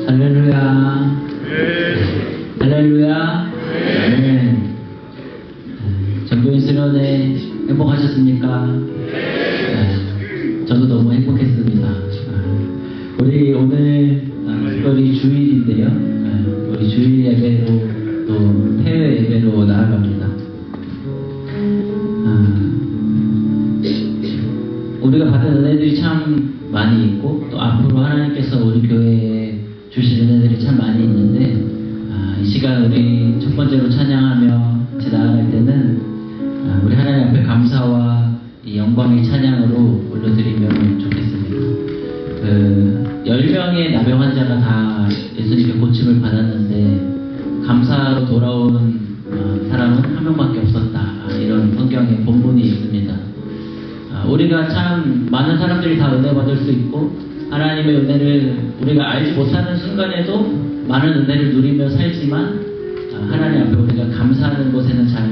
할렐루야. 할렐루야. 네. 전교인 수련회 행복하셨습니까? 네. 저도 너무 행복했습니다. 우리 오늘 특별히 주일인데요. 우리 주일 예배로 또 폐회 예배로 나아갑니다. 우리가 받은 은혜들이 참 많이 있고 또 앞으로 하나님께서 우리 교회에 주실 은혜들이 참 많이 있는데 이 시간 우리 첫 번째로 찬양하며 같이 나아갈 때는 우리 하나님 앞에 감사와 이 영광의 찬양으로 올려드리면 좋겠습니다. 10명의 나병 환자가 다 예수님께 고침을 받았는데 감사로 돌아온 사람은 한 명밖에 없었다. 이런 성경의 본문이 있습니다. 우리가 참 많은 사람들이 다 은혜 받을 수 있고 하나님의 은혜를 우리가 알지 못하는 순간에도 많은 은혜를 누리며 살지만 하나님 앞에 우리가 감사하는 것에는 잘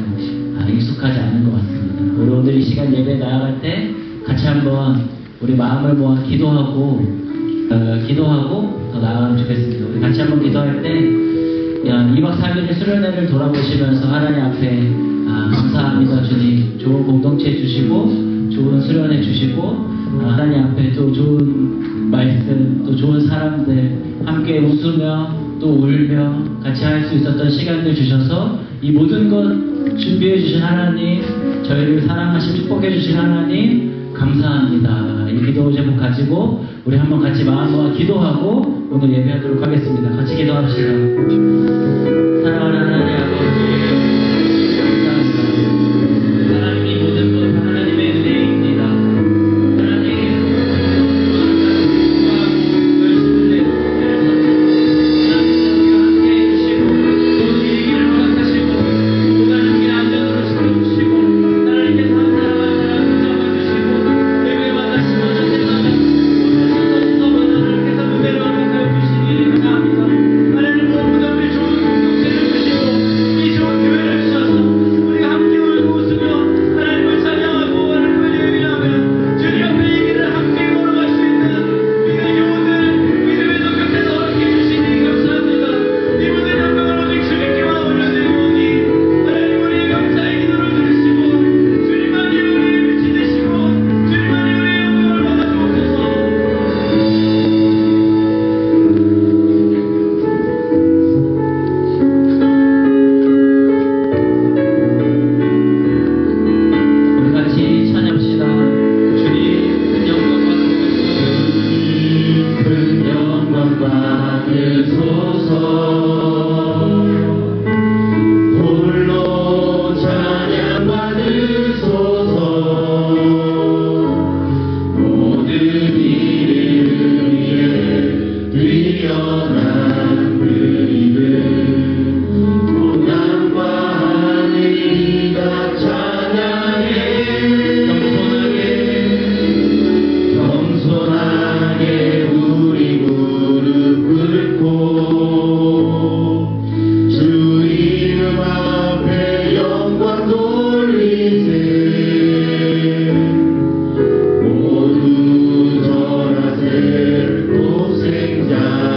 익숙하지 않은 것 같습니다. 우리 오늘 이 시간 예배에 나아갈 때 같이 한번 우리 마음을 모아 기도하고 더 나아가면 좋겠습니다. 우리 같이 한번 기도할 때 2박 3일의 수련회를 돌아보시면서 하나님 앞에 감사합니다 주님, 좋은 공동체 주시고 좋은 수련회 주시고 하나님 앞에 또 좋은 말씀, 또 좋은 사람들 함께 웃으며 또 울며 같이 할 수 있었던 시간들 주셔서 이 모든 것 준비해 주신 하나님, 저희를 사랑하시고 축복해 주신 하나님 감사합니다. 이 기도 제목 가지고 우리 한번 같이 마음 모아 기도하고 오늘 예배하도록 하겠습니다. 같이 기도합시다. 사랑하는 하나님 아버지, 모두 절하세 독생자의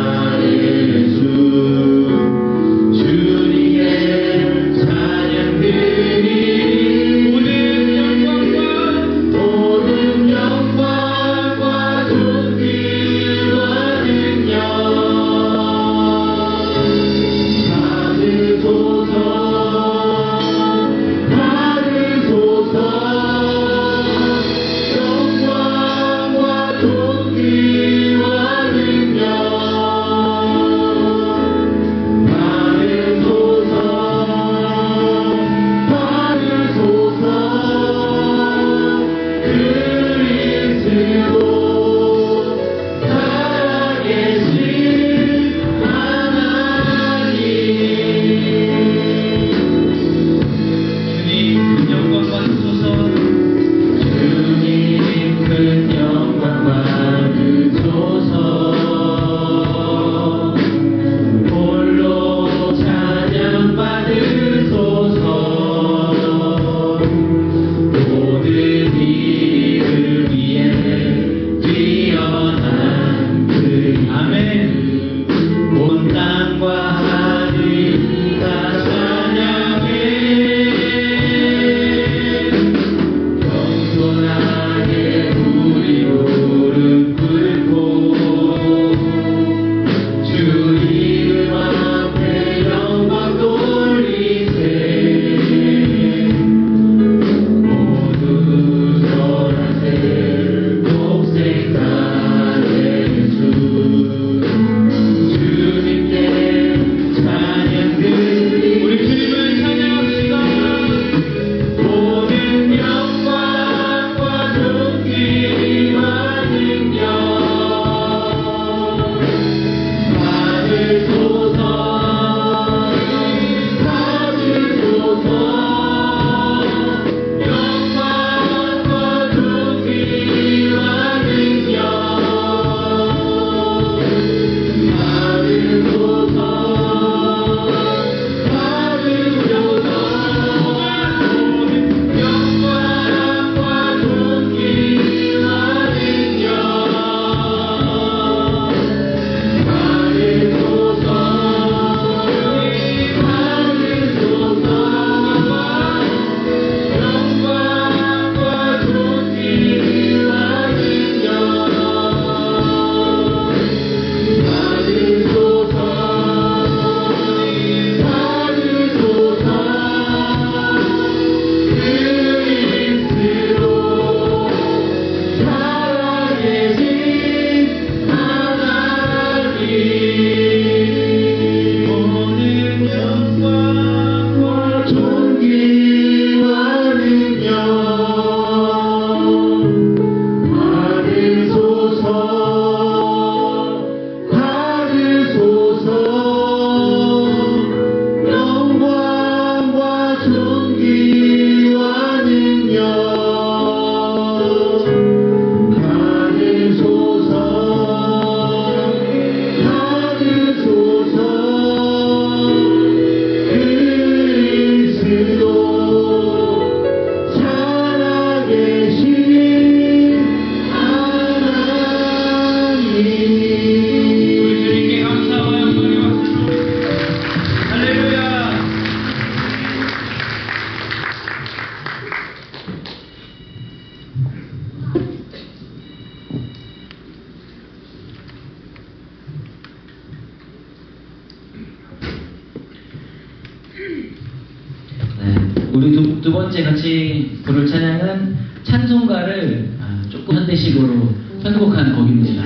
네, 우리 두 번째 같이 부를 찬양은 찬송가를 조금 현대식으로 편곡한 곡입니다.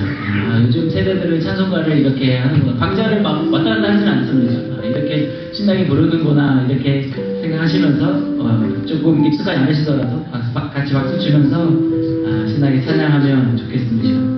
요즘 세대들은 찬송가를 이렇게 하는 거, 박자를 막 왔다 갔다 하지는 않습니다. 이렇게 신나게 부르는구나 이렇게 생각하시면서 조금 익숙하지 않으시더라도 같이 박수 치면서 신나게 찬양하면 좋겠습니다.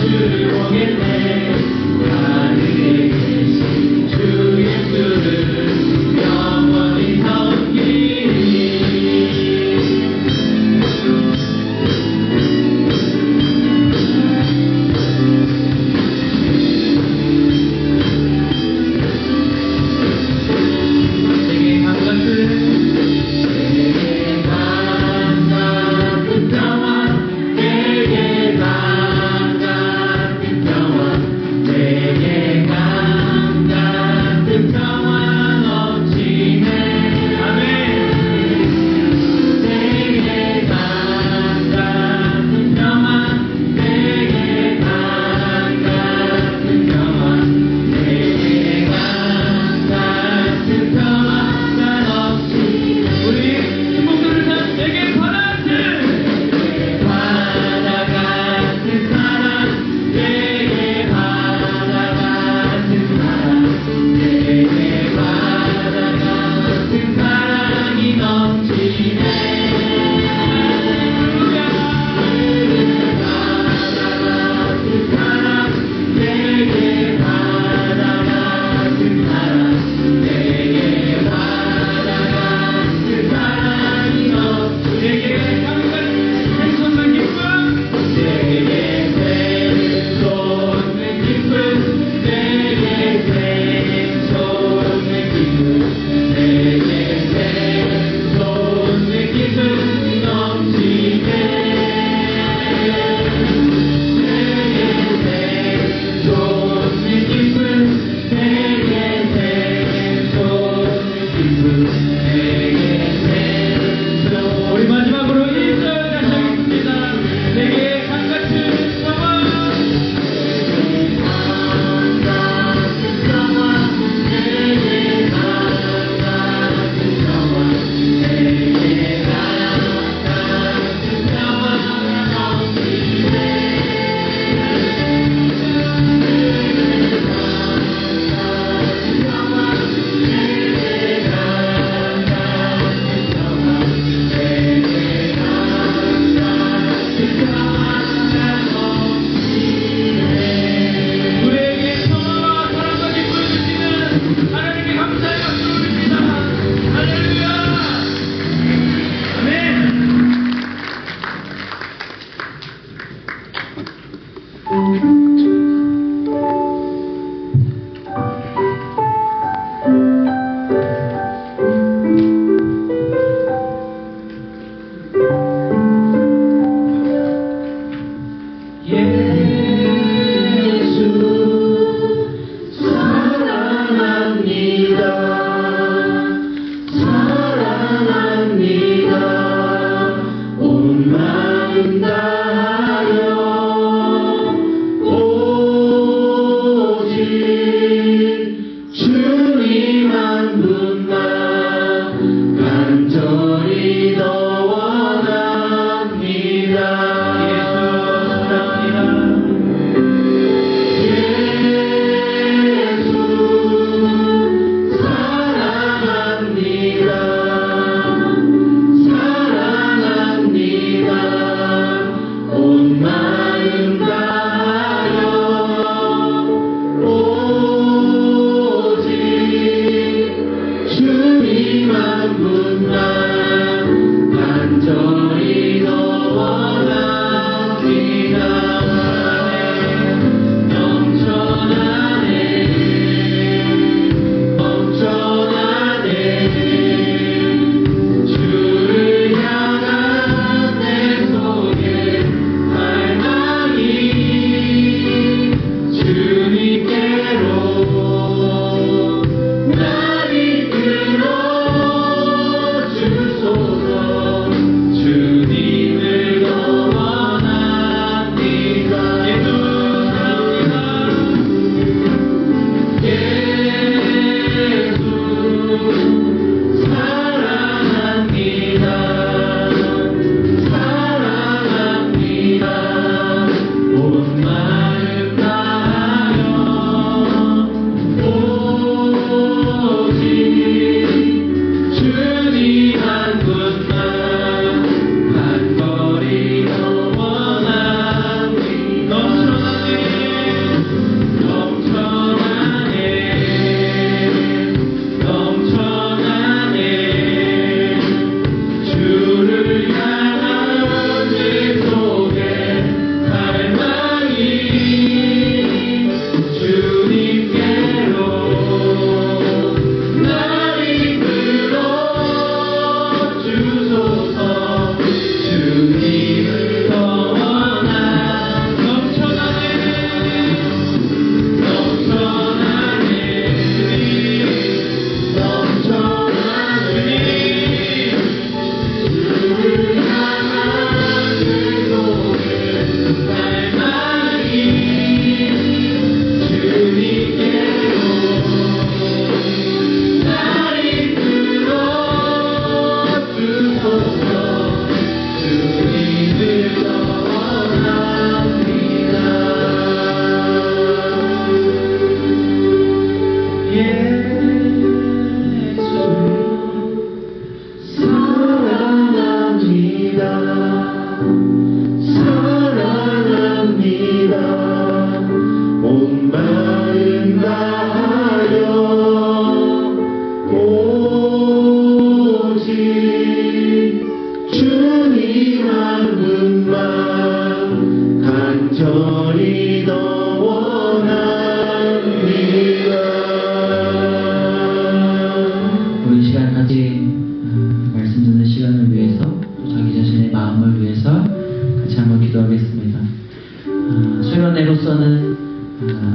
주를 보겠네. 온 마음 다하여 오직 주님 한 분만 간절히 더 원합니다. 우리 시간까지 말씀 듣는 시간을 위해서 또 자기 자신의 마음을 위해서 같이 한번 기도하겠습니다. 수련회로서는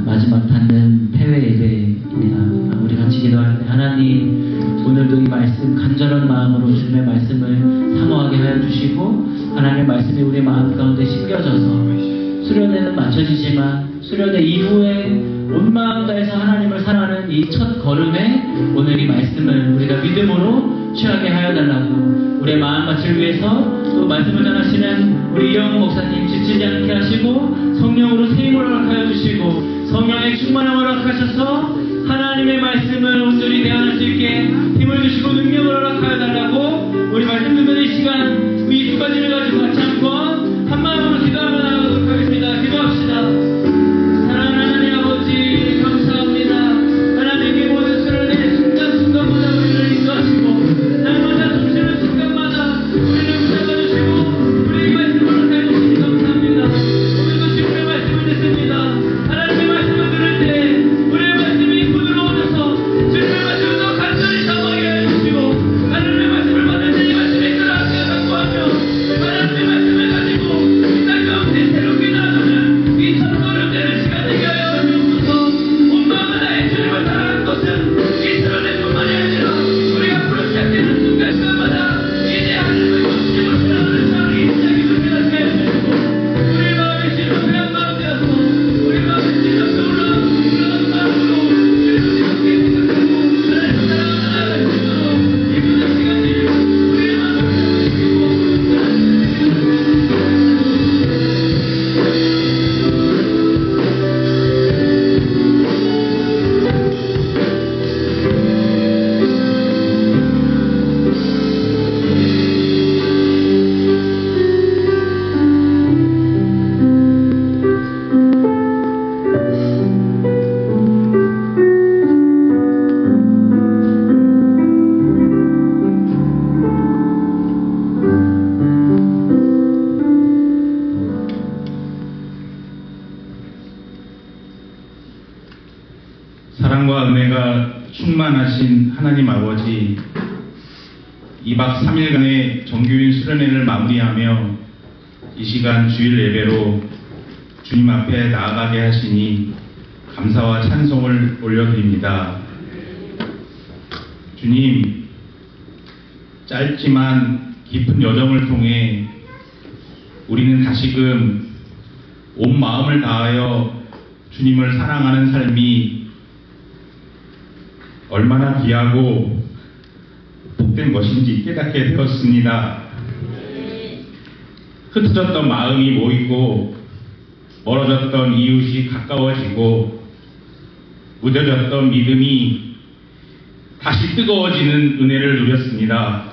마지막 닿는 폐회 예배입니다. 우리 같이 기도할 때 하나님 오늘도 이 말씀 간절한 마음으로 주님의 말씀을 사모하게 하여 주시고 하나님의 말씀이 우리 마음 가운데 심겨져서 수련회는 마쳐지지만 수련회 이후에 온 마음 다해서 하나님을 사랑하는 이 첫 걸음에 오늘 이 말씀을 우리가 믿음으로 취하게 하여 달라고 우리의 마음밭을 위해서 또 말씀을 전하시는 우리 이영호 목사님 지치지 않게 하시고 성령으로 세임을 허락하여 주시고 성령의 충만함을 허락하셔서 하나님의 말씀을 온전히 대언할 수 있게 힘을 주시고 능력을 허락하여 달라고 우리 말씀 듣는 이 시간 이 두 가지를 가지고 같이 한번 한 마음으로 기도하며 나가도록 하겠습니다. 기도합시다. 사랑하는 하나님 아버지 감사합니다. 하나님이 모든 수련의 순간순간마다 우리를 인도하시고 날마다 숨쉬는 순간마다 우리를 붙잡아주시고 우리의 말씀을 허락해 주시니 감사합니다. 오늘도 주님의 말씀을 듣습니다. 하나님의 말씀을 들을 때 우리의 말씀이 부드러워져서 주님의 말씀을 더 간절히 사모하게 해주시고 하나님의 말씀을 받을 때 이 말씀이 끌어안게 강구하며 하나님의 말씀을 가지고 이 땅 가운데 새롭게 나아가는 이 첫 걸음 되는 시간 되게 하여 주옵소서. 온 마음을 다해 주님을 사랑하는 것은 이 수련회뿐만이 아니라 우리가 앞으로 시작되는 순간순간마다 이제 하나님을 중심으로 사랑하는 사랑이 시작이 됩니다. 하여 주시고 우리 마음이 진정한 마음 되어서 우리 마음이 진정한 올라온 마음으로 주님을 즐겁게 생각하고 하나님을 사랑하며 나아갈 수 있도록 이 모든 시간들이 우리의 마음을 주시고 사랑과 은혜가 충만하신 하나님 아버지, 2박 3일간의 정규인 수련회를 마무리하며 이 시간 주일 예배로 주님 앞에 나아가게 하시니 감사와 찬송을 올려드립니다. 주님, 짧지만 깊은 여정을 통해 우리는 다시금 온 마음을 다하여 주님을 사랑하는 삶이 얼마나 귀하고 복된 것인지 깨닫게 되었습니다. 흩어졌던 마음이 모이고 멀어졌던 이웃이 가까워지고 무뎌졌던 믿음이 다시 뜨거워지는 은혜를 누렸습니다.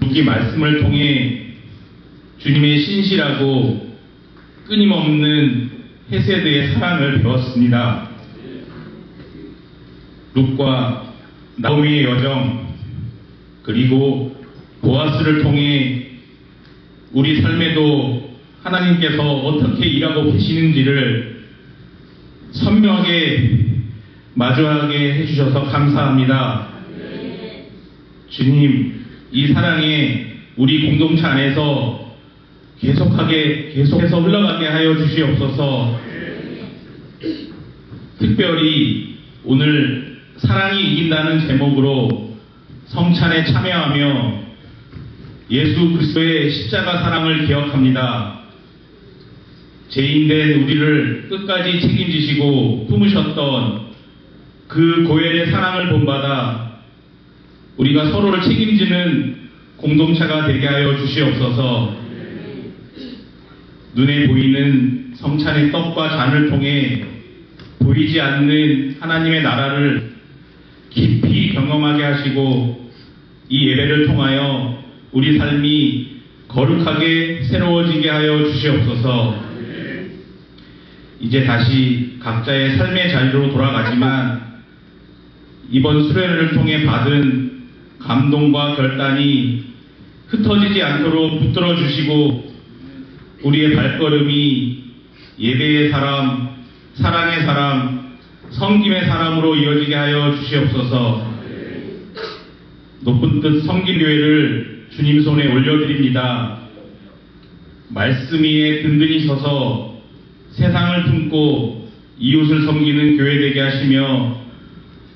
주기 말씀을 통해 주님의 신실하고 끊임없는 헤세드의 사랑을 배웠습니다. 룻과 나오미의 여정, 그리고 보아스를 통해 우리 삶에도 하나님께서 어떻게 일하고 계시는지를 선명하게 마주하게 해주셔서 감사합니다. 주님, 이 사랑에 우리 공동체 안에서 계속해서 흘러가게 하여 주시옵소서. 특별히 오늘 사랑이 이긴다는 제목으로 성찬에 참여하며 예수 그리스도의 십자가 사랑을 기억합니다. 죄인된 우리를 끝까지 책임지시고 품으셨던 그 고엘의 사랑을 본받아 우리가 서로를 책임지는 공동체가 되게 하여 주시옵소서. 눈에 보이는 성찬의 떡과 잔을 통해 보이지 않는 하나님의 나라를 깊이 경험하게 하시고 이 예배를 통하여 우리 삶이 거룩하게 새로워지게 하여 주시옵소서. 이제 다시 각자의 삶의 자리로 돌아가지만 이번 수련회를 통해 받은 감동과 결단이 흩어지지 않도록 붙들어 주시고 우리의 발걸음이 예배의 사람, 사랑의 사람, 섬김의 사람으로 이어지게 하여 주시옵소서. 높은 뜻 섬김교회를 주님 손에 올려드립니다. 말씀 위에 든든히 서서 세상을 품고 이웃을 섬기는 교회 되게 하시며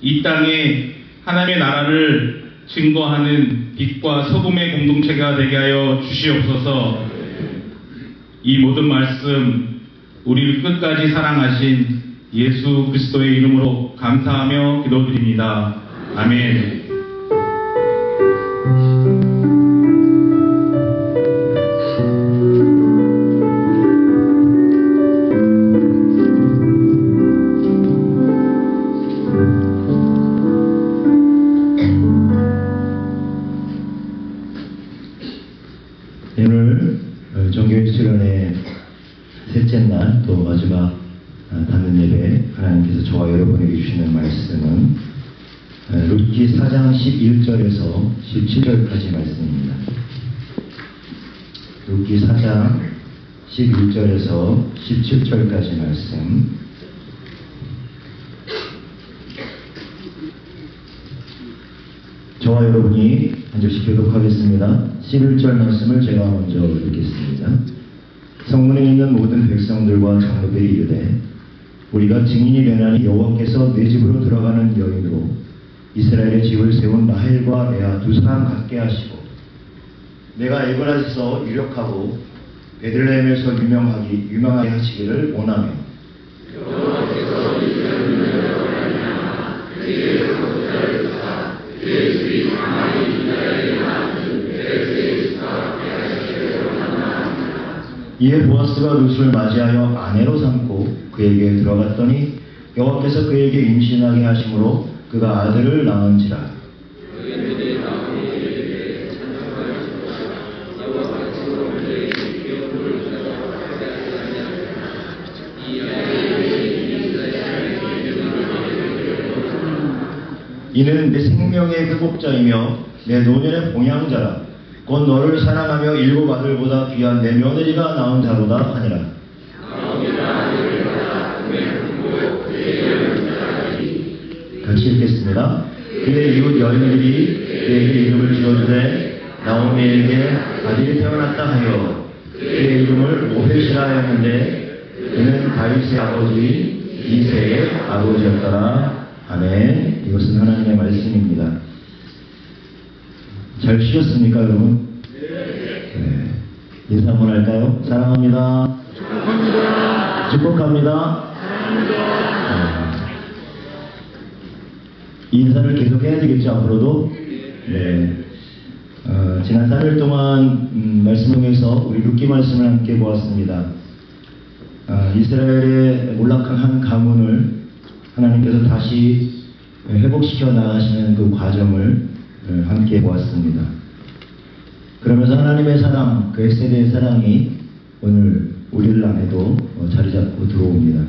이 땅에 하나님의 나라를 증거하는 빛과 소금의 공동체가 되게 하여 주시옵소서. 이 모든 말씀 우리를 끝까지 사랑하신 예수 그리스도의 이름으로 감사하며 기도드립니다. 아멘. 오늘 정교회 수련회 셋째 날 또 마지막 닫는 예배 하나님께서 저와 여러분에게 주시는 말씀은 룻기 4장 11절에서 17절까지 말씀입니다. 룻기 4장 11절에서 17절까지 말씀. 저와 여러분이 한 절씩 교독하겠습니다. 11절 말씀을 제가 먼저 읽겠습니다. 성문에 있는 모든 백성들과 장로들이 이르되 우리가 증인이 되나니 여호와께서 내 집으로 들어가는 여인으로 이스라엘의 집을 세운 라헬과 레아 두 사람 같게 하시고 내가 에브라스에서 유력하고 베들레헴에서 유명하게 하시기를 원하며 이에 보아스가 룻을 맞이하여 아내로 삼고 그에게 들어갔더니 여호와께서 그에게 임신하게 하심으로 그가 아들을 낳은지라. 이는 내 생명의 회복자이며 내 노년의 봉양자라. 곧 너를 사랑하며 일곱 아들보다 귀한 내 며느리가 낳은 자로다 하니라. 같이 읽겠습니다. 그의 이웃 여인들이 그에게 이름을 지어주되 나오미에게 아들이 태어났다 하여 그의 이름을 오벳이라 하였는데 그는 다윗의 아버지 이새의 아버지였더라. 아멘. 이것은 하나님의 말씀입니다. 잘 쉬셨습니까, 여러분? 네. 인사 한번 할까요? 사랑합니다. 축복합니다. 축복합니다. 이 인사를 계속 해야 되겠죠, 앞으로도? 네. 지난 3일 동안 말씀을 통해서 우리 룻기 말씀을 함께 보았습니다. 이스라엘의 몰락한 한 가문을 하나님께서 다시 회복시켜 나가시는 그 과정을 함께 보았습니다. 그러면서 하나님의 사랑, 그 엑세대의 사랑이 오늘 우리를 안에도 자리 잡고 들어옵니다.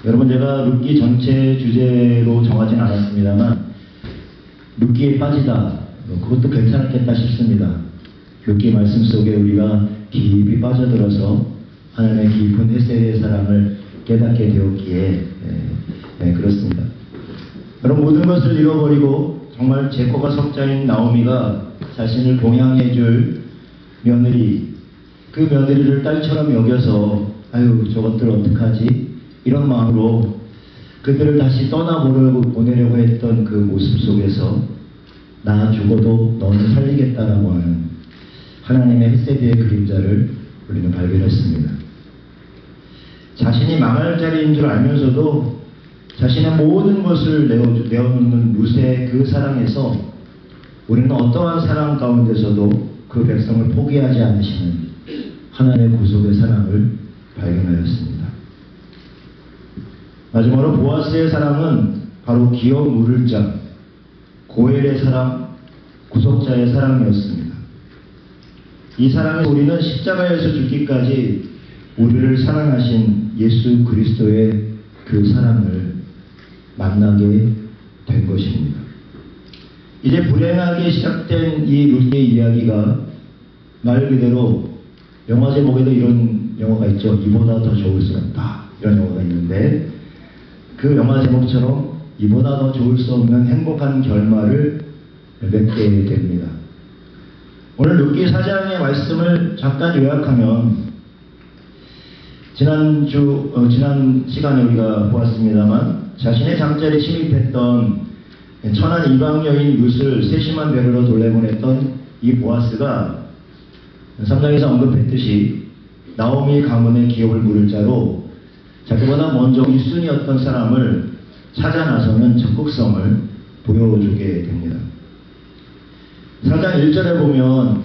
여러분, 제가 룻기 전체 주제로 정하진 않았습니다만 룻기에 빠지다, 그것도 괜찮겠다 싶습니다. 룻기 말씀 속에 우리가 깊이 빠져들어서 하나님의 깊은 엑세대의 사랑을 깨닫게 되었기에 그렇습니다. 여러분, 모든 것을 잃어버리고 정말 제코가 석자인 나오미가 자신을 봉양해줄 며느리, 그 며느리를 딸처럼 여겨서 아유 저것들 어떡하지? 이런 마음으로 그들을 다시 떠나보내려고 했던 그 모습 속에서 나 죽어도 너는 살리겠다라고 하는 하나님의 헷세대의 그림자를 우리는 발견했습니다. 자신이 망할 자리인 줄 알면서도 자신의 모든 것을 내어놓는 룻의 그 사랑에서 우리는 어떠한 사랑 가운데서도 그 백성을 포기하지 않으시는 하나님의 구속의 사랑을 발견하였습니다. 마지막으로 보아스의 사랑은 바로 기업 물을 자, 고엘의 사랑, 구속자의 사랑이었습니다. 이 사랑에 우리는 십자가에서 죽기까지 우리를 사랑하신 예수 그리스도의 그 사랑을 만나게 된 것입니다. 이제 불행하게 시작된 이 룻의 이야기가 말 그대로 영화 제목에도 이런 영화가 있죠. 이보다 더 좋을 수 없다. 이런 영화가 있는데 그 영화 제목처럼 이보다 더 좋을 수 없는 행복한 결말을 맺게 됩니다. 오늘 룻기 4장의 말씀을 잠깐 요약하면 지난 시간에 우리가 보았습니다만 자신의 잠자리에 침입했던 천한 이방 여인 룻을 세심한 배려로 돌려보냈던 이 보아스가 3장에서 언급했듯이 나오미 가문의 기업을 물을 자로 자기보다 먼저 1순위였던 사람을 찾아 나서는 적극성을 보여주게 됩니다. 4장 1절에 보면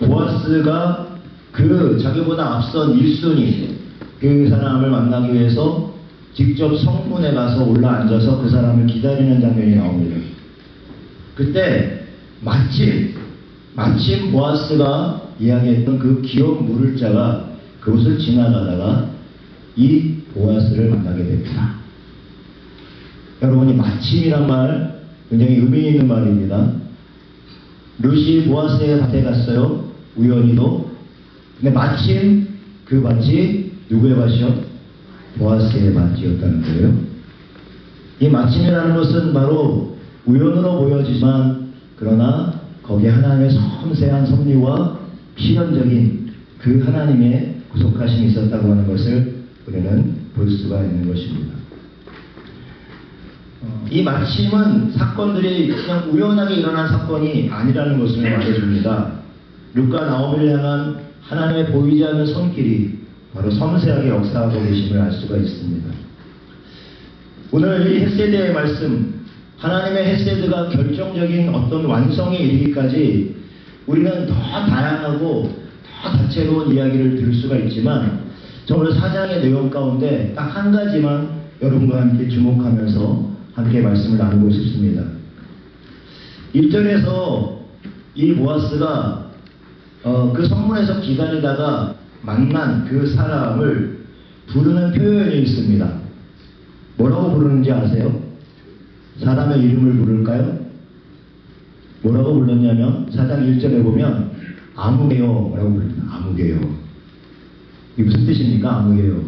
보아스가 그 자기보다 앞선 1순위 그 사람을 만나기 위해서 직접 성문에 가서 올라앉아서 그 사람을 기다리는 장면이 나옵니다. 그때 마침 보아스가 이야기했던 그 기업 물을 자가 그곳을 지나가다가 이 보아스를 만나게 됩니다. 여러분이 마침이란 말 굉장히 의미 있는 말입니다. 룻이 보아스의 밭에 갔어요. 우연히도. 근데 마침 그 밭이 누구의 밭이요? 보아스의 밭이었다는 거예요. 이 마침이라는 것은 바로 우연으로 보여지지만 그러나 거기에 하나님의 섬세한 섭리와 필연적인 그 하나님의 구속하심이 있었다고 하는 것을 우리는 볼 수가 있는 것입니다. 이 마침은 사건들이 그냥 우연하게 일어난 사건이 아니라는 것을 말해줍니다. 룻과 나오미를 향한 하나님의 보이지 않는 손길이 바로 섬세하게 역사하고 계심을 알 수가 있습니다. 오늘 이 헤세드의 말씀, 하나님의 헤세드가 결정적인 어떤 완성에 이르기까지 우리는 더 다양하고 더 다채로운 이야기를 들을 수가 있지만 오늘 4장의 내용 가운데 딱 한 가지만 여러분과 함께 주목하면서 함께 말씀을 나누고 싶습니다. 1절에서 이 보아스가 그 성문에서 기다리다가 만난 그 사람을 부르는 표현이 있습니다. 뭐라고 부르는지 아세요? 사람의 이름을 부를까요? 뭐라고 불렀냐면 4장 1절에 보면 아무개요 라고 부릅니다. 아무개요. 이게 무슨 뜻입니까? 아무개요.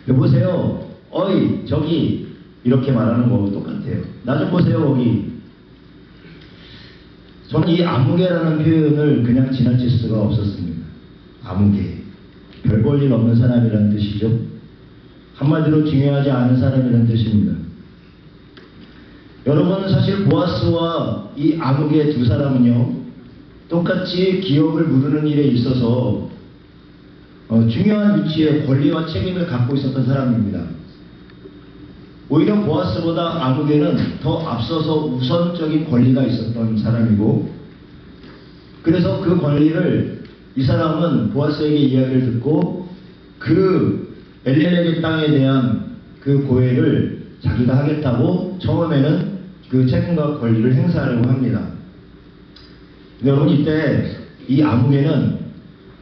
여보세요. 어이 저기 이렇게 말하는 거하고 똑같아요. 나 좀 보세요 거기. 저는 이 아무개라는 표현을 그냥 지나칠 수가 없었습니다. 아무개. 별 볼 일 없는 사람이라는 뜻이죠. 한마디로 중요하지 않은 사람이라는 뜻입니다. 여러분 사실 보아스와 이 아무개 두 사람은요 똑같이 기업을 물으는 일에 있어서 중요한 위치에 권리와 책임을 갖고 있었던 사람입니다. 오히려 보아스보다 아무개는 더 앞서서 우선적인 권리가 있었던 사람이고 그래서 그 권리를 이 사람은 보아스에게 이야기를 듣고 그 엘리멜렉의 땅에 대한 그 고해를 자기가 하겠다고 처음에는 그 책임과 권리를 행사하려고 합니다. 근데 여러분 이때 이 아무개는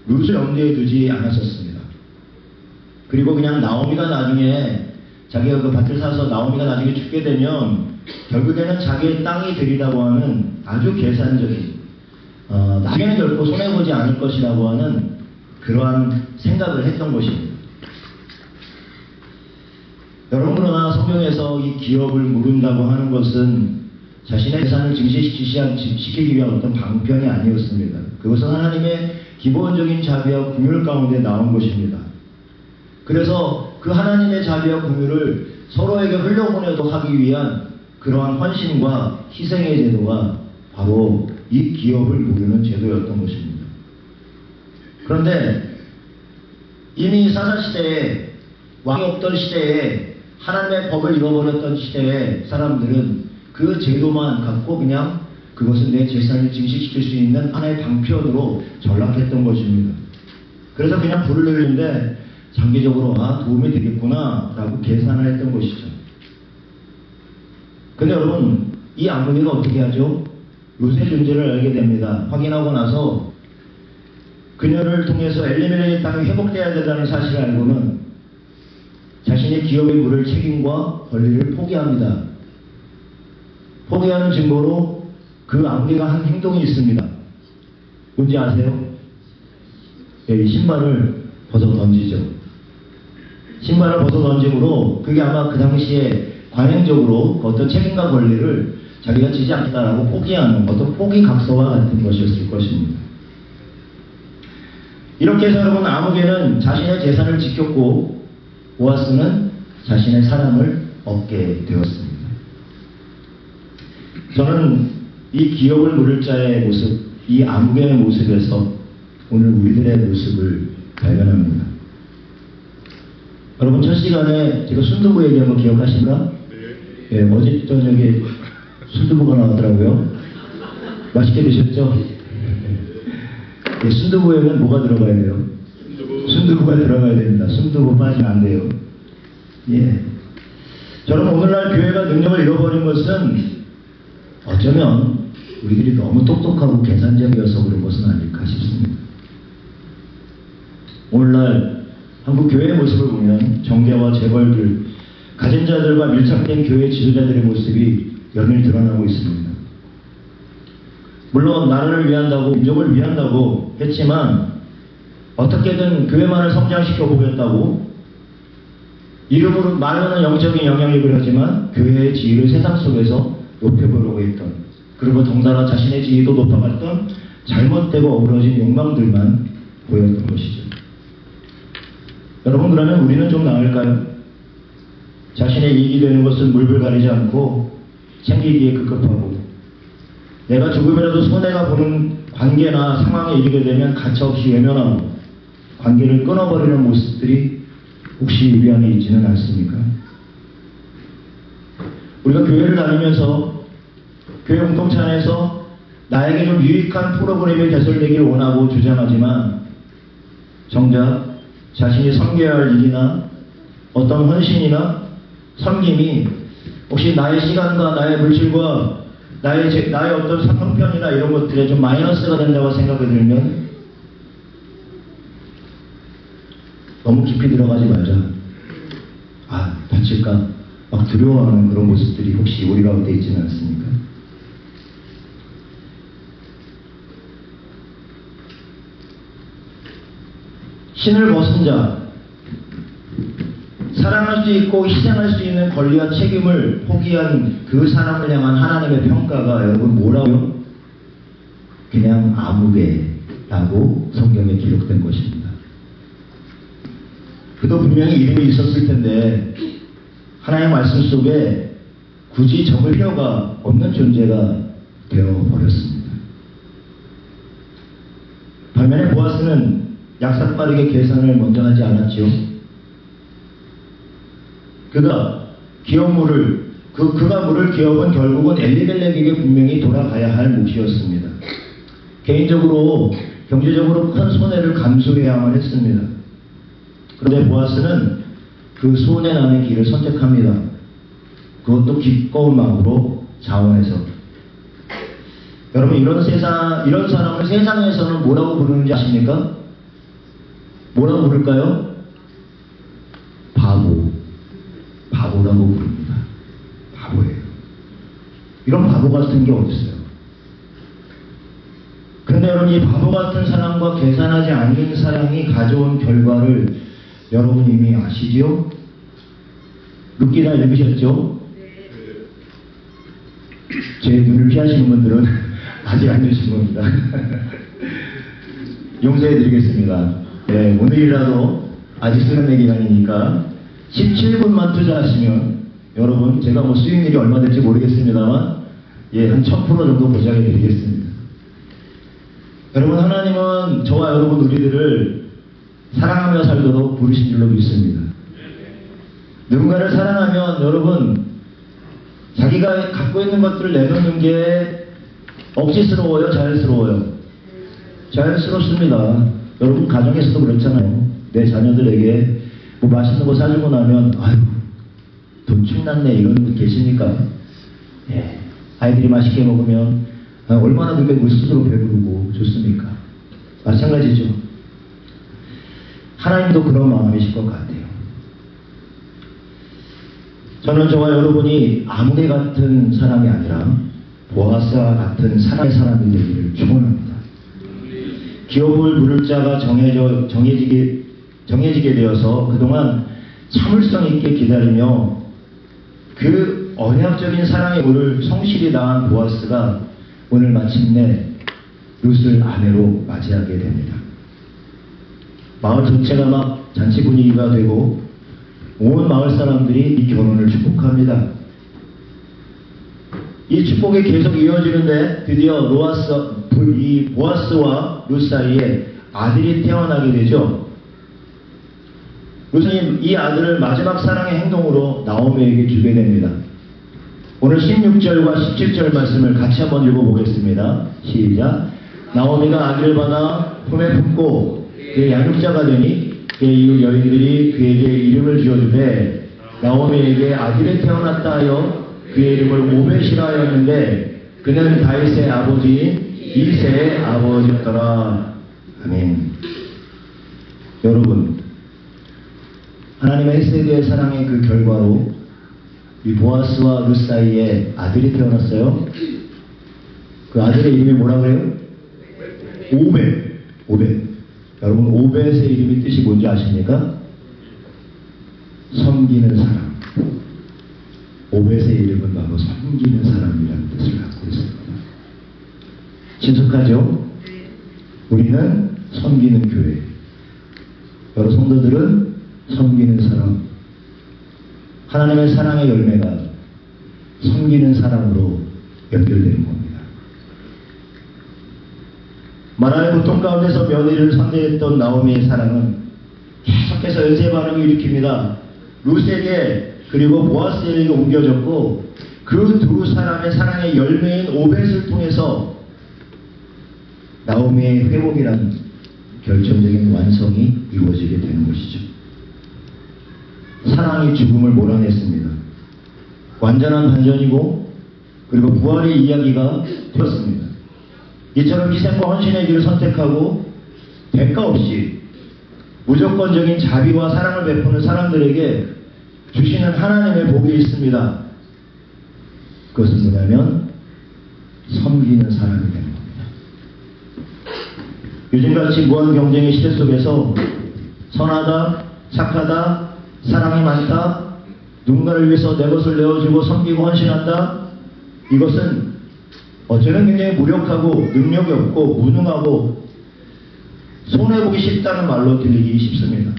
룻을 염두에 두지 않았었습니다. 그리고 그냥 나오미가 나중에 자기가 그 밭을 사서 나오미가 나중에 죽게 되면 결국에는 자기의 땅이 되리라고 하는 아주 계산적인 나중에는 결코 손해보지 않을 것이라고 하는 그러한 생각을 했던 것입니다. 여러분 그러나 성경에서 이 기업을 물은다고 하는 것은 자신의 재산을 증식시키기 위한 어떤 방편이 아니었습니다. 그것은 하나님의 기본적인 자비와 긍휼 가운데 나온 것입니다. 그래서 그 하나님의 자비와 긍휼을 서로에게 흘려보내도록 하기 위한 그러한 헌신과 희생의 제도가 바로 이 기업을 모르는 제도였던 것입니다. 그런데 이미 사사시대에 왕이 없던 시대에 하나님의 법을 잃어버렸던 시대에 사람들은 그 제도만 갖고 그냥 그것은 내 재산을 증식시킬 수 있는 하나의 방편으로 전락했던 것입니다. 그래서 그냥 불을 내리는데 장기적으로 도움이 되겠구나 라고 계산을 했던 것이죠. 근데 여러분 이 아무개가 어떻게 하죠? 룻의 존재를 알게 됩니다. 확인하고 나서 그녀를 통해서 엘리멜렉의 땅이 회복되어야 된다는 사실을 알고는 자신의 기업에 물을 책임과 권리를 포기합니다. 포기하는 증거로 그 아무개가 한 행동이 있습니다. 뭔지 아세요? 이 신발을 벗어 던지죠. 신발을 벗어 던짐으로 그게 아마 그 당시에 관행적으로 어떤 책임과 권리를 자기가 지지 않겠다라고 포기하는 어떤 포기 각서와 같은 것이었을 것입니다. 이렇게 해서 여러분 아무개는 자신의 재산을 지켰고 보아스는 자신의 사랑을 얻게 되었습니다. 저는 이 기업을 물을 자의 모습, 이 아무개의 모습에서 오늘 우리들의 모습을 발견합니다. 여러분 첫 시간에 제가 순두부 얘기한 거 기억하십니까? 네. 예, 어제 저녁에 순두부가 나왔더라고요. 맛있게 드셨죠? 예, 순두부에는 뭐가 들어가야 돼요? 순두부가 들어가야 됩니다. 순두부 빠지면 안 돼요. 예. 저는 오늘날 교회가 능력을 잃어버린 것은 어쩌면 우리들이 너무 똑똑하고 계산적이어서 그런 것은 아닐까 싶습니다. 오늘날 한국 교회의 모습을 보면 정계와 재벌들, 가진 자들과 밀착된 교회 지도자들의 모습이 연일 드러나고 있습니다. 물론 나라를 위한다고 민족을 위한다고 했지만 어떻게든 교회만을 성장시켜 보겠다고 이름으로 말로는 영적인 영향력을 하지만 교회의 지위를 세상 속에서 높여보려고 했던, 그리고 덩달아 자신의 지위도 높아갔던 잘못되고 어그러진 욕망들만 보였던 것이죠. 여러분 그러면 우리는 좀 나을까요? 자신의 이익이 되는 것을 물불 가리지 않고 챙기기에 급급하고 내가 조금이라도 손해가 보는 관계나 상황에 이르게 되면 가차없이 외면하고 관계를 끊어버리는 모습들이 혹시 우리 안에 있지는 않습니까? 우리가 교회를 다니면서 교회 공동체 안에서 나에게 좀 유익한 프로그램이 개설되기를 원하고 주장하지만 정작 자신이 섬겨야 할 일이나 어떤 헌신이나 섬김이 혹시 나의 시간과 나의 물질과 나의 어떤 형편이나 이런 것들에 좀 마이너스가 된다고 생각이 들면 너무 깊이 들어가지 말자. 아, 다칠까? 막 두려워하는 그런 모습들이 혹시 우리 가운데 있지는 않습니까? 신을 벗은 자, 사랑할 수 있고 희생할 수 있는 권리와 책임을 포기한 그 사람을 향한 하나님의 평가가 여러분 뭐라고요? 그냥 아무개라고 성경에 기록된 것입니다. 그도 분명히 이름이 있었을 텐데 하나님의 말씀 속에 굳이 적을 필요가 없는 존재가 되어버렸습니다. 반면에 보아스는 약삭빠르게 계산을 먼저 하지 않았지요. 그가 물을 기업은 결국은 엘리멜렉에게 분명히 돌아가야 할 몫이었습니다. 개인적으로 경제적으로 큰 손해를 감수해야만 했습니다. 그런데 보아스는 그 손해 나는 길을 선택합니다. 그것도 기꺼운 마음으로 자원해서. 여러분 이런 사람을 세상에서는 뭐라고 부르는지 아십니까? 뭐라고 부를까요? 바보라고 부릅니다. 바보예요. 이런 바보 같은 게 어딨어요? 그런데 여러분 이 바보 같은 사람과 계산하지 않는 사람이 가져온 결과를 여러분 이미 아시지요? 룻기나 읽으셨죠? 제 눈을 피하시는 분들은 아직 안 주신 겁니다. 용서해드리겠습니다. 네, 오늘이라도 아직 수련회 기간이니까 17분만 투자하시면 여러분 제가 뭐 수익률이 얼마 될지 모르겠습니다만 한 1000% 정도 보장해 드리겠습니다. 여러분 하나님은 저와 여러분 우리들을 사랑하며 살도록 부르신 줄로 믿습니다. 누군가를 사랑하면 여러분 자기가 갖고 있는 것들을 내놓는 게 억지스러워요? 자연스러워요? 자연스럽습니다. 여러분 가정에서도 그렇잖아요. 내 자녀들에게 뭐 맛있는 거 사주고 나면 아유 돈 충났네 이런 분 계십니까? 예. 아이들이 맛있게 먹으면 얼마나 그게 우리 스스로 배부르고 좋습니까? 마찬가지죠. 하나님도 그런 마음이실 것 같아요. 저는 저와 여러분이 아무개 같은 사람이 아니라 보아스와 같은 사랑의 사람이 되기를 축원합니다. 기업을 부를 자가 정해지게 되어서 그동안 참을성 있게 기다리며 그 언약적인 사랑의 물을 성실히 다한 보아스가 오늘 마침내 룻을 아내로 맞이하게 됩니다. 마을 전체가 막 잔치 분위기가 되고 온 마을 사람들이 이 결혼을 축복합니다. 이 축복이 계속 이어지는데 드디어 이 보아스와 룻 사이에 아들이 태어나게 되죠. 룻은 이 아들을 마지막 사랑의 행동으로 나오미에게 주게 됩니다. 오늘 16절과 17절 말씀을 같이 한번 읽어보겠습니다. 시작. 나오미가 아기를 받아 품에 품고 그의 양육자가 되니 그의 이웃 여인들이 그에게 이름을 지어주되 나오미에게 아들이 태어났다 하여 그의 이름을 오벳이라 하였는데 그는 다윗의 아버지인 이새의 아버지였더라. 아멘. 여러분, 하나님의 헤세드의 사랑의 그 결과로 이 보아스와 룻 사이에 아들이 태어났어요. 그 아들의 이름이 뭐라고 해요? 오벳. 여러분, 오벳의 이름이 뜻이 뭔지 아십니까? 섬기는 사람. 오벳의 이름은 바로 섬기는 사람이라는 뜻을 갖고 있습니다. 친숙하죠? 우리는 섬기는 교회. 여러 성도들은 섬기는 사람. 하나님의 사랑의 열매가 섬기는 사람으로 연결되는 겁니다. 마라의 고통 가운데서 며느리를 상대했던 나오미의 사랑은 계속해서 연쇄 반응을 일으킵니다. 룻에게 그리고 보아스에게 옮겨졌고 그 두 사람의 사랑의 열매인 오벳을 통해서 나오미의 회복이란 결정적인 완성이 이루어지게 되는 것이죠. 사랑이 죽음을 몰아냈습니다. 완전한 반전이고 그리고 부활의 이야기가 되었습니다. 이처럼 희생과 헌신의 길을 선택하고 대가 없이 무조건적인 자비와 사랑을 베푸는 사람들에게 주시는 하나님의 복이 있습니다. 그것은 뭐냐면 섬기는 사람이 되는 겁니다. 요즘같이 무한 경쟁의 시대 속에서 선하다, 착하다, 사랑이 많다, 누군가를 위해서 내 것을 내어주고 섬기고 헌신한다, 이것은 어쩌면 굉장히 무력하고 능력이 없고 무능하고 손해보기 쉽다는 말로 들리기 쉽습니다.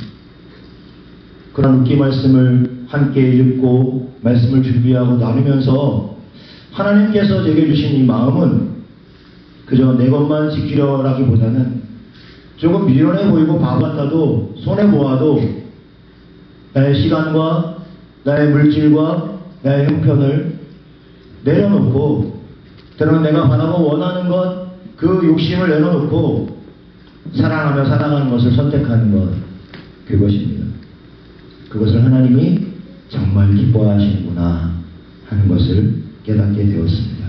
그런 웃기 말씀을 함께 읽고 말씀을 준비하고 나누면서 하나님께서 제게 주신 이 마음은 그저 내 것만 지키려라기보다는 조금 미련해 보이고 바보 같아도 손해보아도 나의 시간과 나의 물질과 나의 형편을 내려놓고 때로는 내가 바라고 원하는 것, 그 욕심을 내려놓고 사랑하며 살아가는 것을 선택하는 것, 그것입니다. 그것을 하나님이 정말 기뻐하시는구나 하는 것을 깨닫게 되었습니다.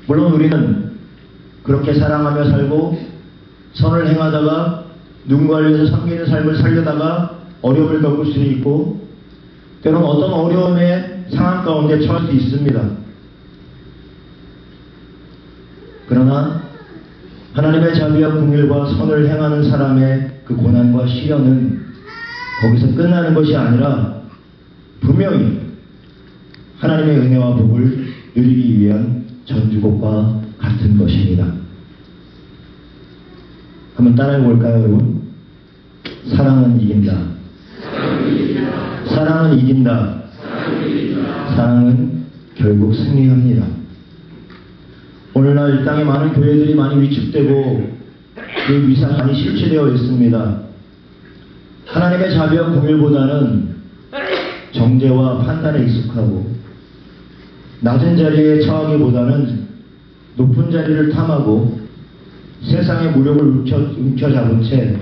물론 우리는 그렇게 사랑하며 살고 선을 행하다가 누군가를 위해서 섬기는 삶을 살려다가 어려움을 겪을 수도 있고 때로는 어떤 어려움의 상황 가운데 처할 수 있습니다. 그러나 하나님의 자비와 긍휼과 선을 행하는 사람의 그 고난과 시련은 거기서 끝나는 것이 아니라 분명히 하나님의 은혜와 복을 누리기 위한 전주곡과 같은 것입니다. 한번 따라해 볼까요, 여러분? 사랑은 이긴다. 사랑은 이긴다. 사랑은 결국 승리합니다. 오늘날 이 땅에 많은 교회들이 많이 위축되고 그 위상이 많이 실추되어 있습니다. 하나님의 자비와 긍휼보다는 정죄와 판단에 익숙하고 낮은 자리에 처하기보다는 높은 자리를 탐하고 세상의 무력을 움켜잡은 채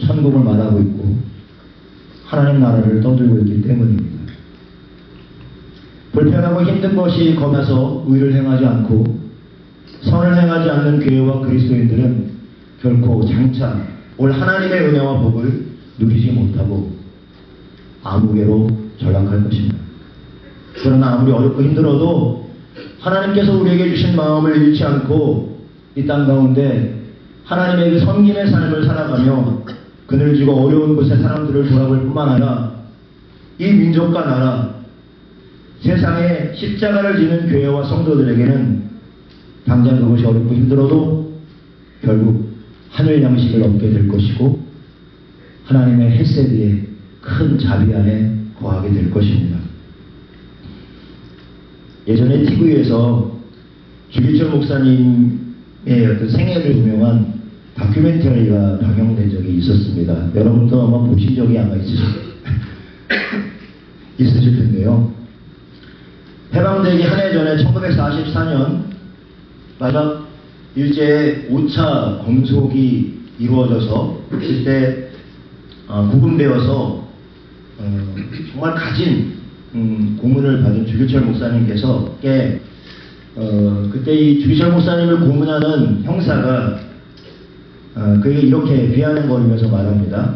천국을 말하고 있고 하나님 나라를 떠들고 있기 때문입니다. 불편하고 힘든 것이 겁나서 의를 행하지 않고 선을 행하지 않는 교회와 그리스도인들은 결코 장차 올 하나님의 은혜와 복을 누리지 못하고 아무개로 전락할 것입니다. 그러나 아무리 어렵고 힘들어도 하나님께서 우리에게 주신 마음을 잃지 않고 이 땅 가운데 하나님의 그 섬김의 삶을 살아가며 그늘지고 어려운 곳에 사람들을 돌아볼 뿐만 아니라 이 민족과 나라, 세상에 십자가를 지는 교회와 성도들에게는 당장 그것이 어렵고 힘들어도 결국 하늘 양식을 얻게 될 것이고 하나님의 헤세드의 큰 자비 안에 거하게 될 것입니다. 예전에 TV에서 주기철 목사님의 어떤 생애를 조명한 다큐멘터리가 방영된 적이 있었습니다. 여러분도 아마 보신 적이 아마 있으실 텐데요. 해방되기 한 해 전에 1944년 마지막 일제의 5차 공속이 이루어져서 그때 구금되어서 정말 가진 고문을 받은 주기철 목사님께서 그때 이 주기철 목사님을 고문하는 형사가 그에게 이렇게 비아냥거리면서 말합니다.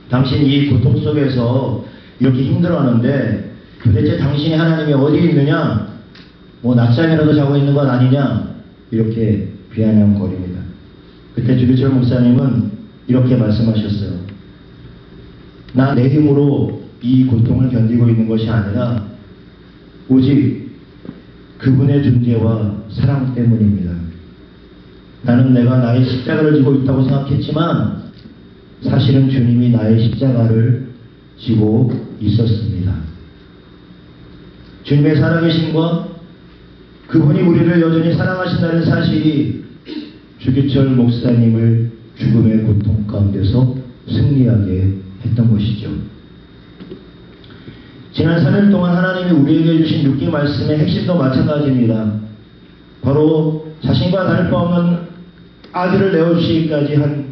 당신 이 고통 속에서 이렇게 힘들어하는데 도대체 당신이 하나님이 어디 있느냐? 뭐 낮잠이라도 자고 있는 건 아니냐? 이렇게 비아냥거립니다. 그때 주기철 목사님은 이렇게 말씀하셨어요. 나 내 힘으로 이 고통을 견디고 있는 것이 아니라 오직 그분의 존재와 사랑 때문입니다. 나는 내가 나의 십자가를 지고 있다고 생각했지만 사실은 주님이 나의 십자가를 지고 있었습니다. 주님의 살아계심과 그분이 우리를 여전히 사랑하신다는 사실이 주기철 목사님을 죽음의 고통 가운데서 승리하게 했던 것이죠. 지난 3일 동안 하나님이 우리에게 주신 육기 말씀의 핵심도 마찬가지입니다. 바로 자신과 다를 바 없는 아들을 내어주시기까지 한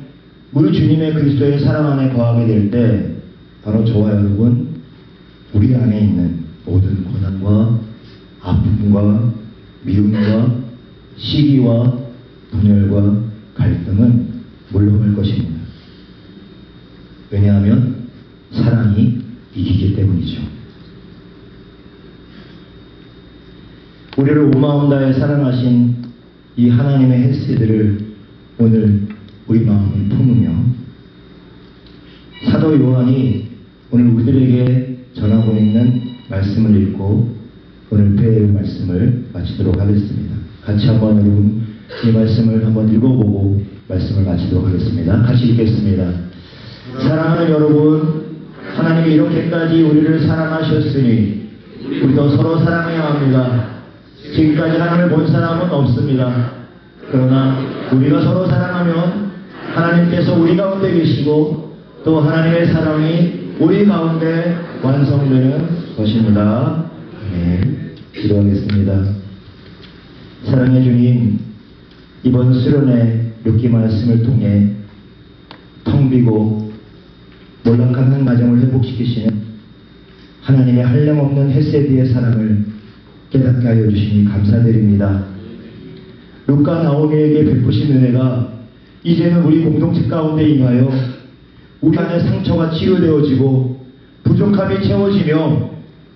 우리 주님의 그리스도의 사랑 안에 거하게 될 때 바로 저와 여러분 우리 안에 있는 모든 고난과 아픔과 미움과 시기와 분열과 갈등은 물러갈 것입니다. 왜냐하면 사랑이 이기기 때문이죠. 우리를 온 마음 다해 사랑하신 이 하나님의 헤세드를 오늘 우리 마음에 품으며 사도 요한이 오늘 우리들에게 전하고 있는 말씀을 읽고 오늘 배울 말씀을 마치도록 하겠습니다. 같이 한번 여러분 이 말씀을 한번 읽어보고 말씀을 마치도록 하겠습니다. 같이 읽겠습니다. 사랑하는 여러분, 하나님이 이렇게까지 우리를 사랑하셨으니 우리도 서로 사랑해야 합니다. 지금까지 하나님을 본 사람은 없습니다. 그러나 우리가 서로 사랑하면 하나님께서 우리 가운데 계시고 또 하나님의 사랑이 우리 가운데 완성되는 것입니다. 기도하겠습니다. 사랑의 주님, 이번 수련회 욥기 말씀을 통해 텅 비고 몰락한 한 가정을 회복시키시는 하나님의 한량없는 헤세드의 사랑을 깨닫게 하여 주시니 감사드립니다. 룻과 나오미에게 베푸신 은혜가 이제는 우리 공동체 가운데 임하여 우리 안의 상처가 치유되어지고 부족함이 채워지며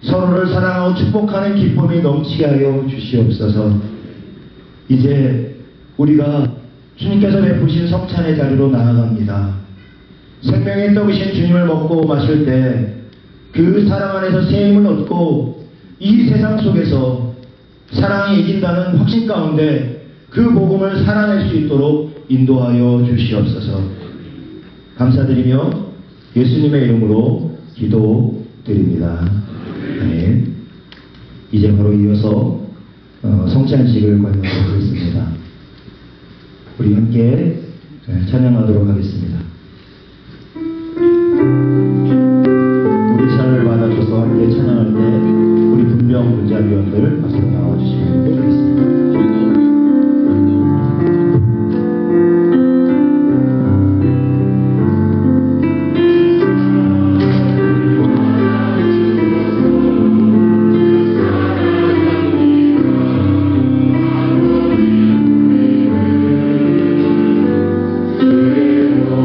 서로를 사랑하고 축복하는 기쁨이 넘치게 하여 주시옵소서. 이제 우리가 주님께서 베푸신 성찬의 자리로 나아갑니다. 생명의 떡이신 주님을 먹고 마실 때 그 사랑 안에서 새 힘을 얻고 이 세상 속에서 사랑이 이긴다는 확신 가운데 그 복음을 살아낼 수 있도록 인도하여 주시옵소서. 감사드리며 예수님의 이름으로 기도드립니다. 네. 이제 바로 이어서 성찬식을 관여하도록 하겠습니다. 우리 함께 찬양하도록 하겠습니다. 우리 찬양을 받아줘서 함께 찬양할 때 우리 분명 분자위원들 앞으로 나와주시면 좋겠습니다. Oh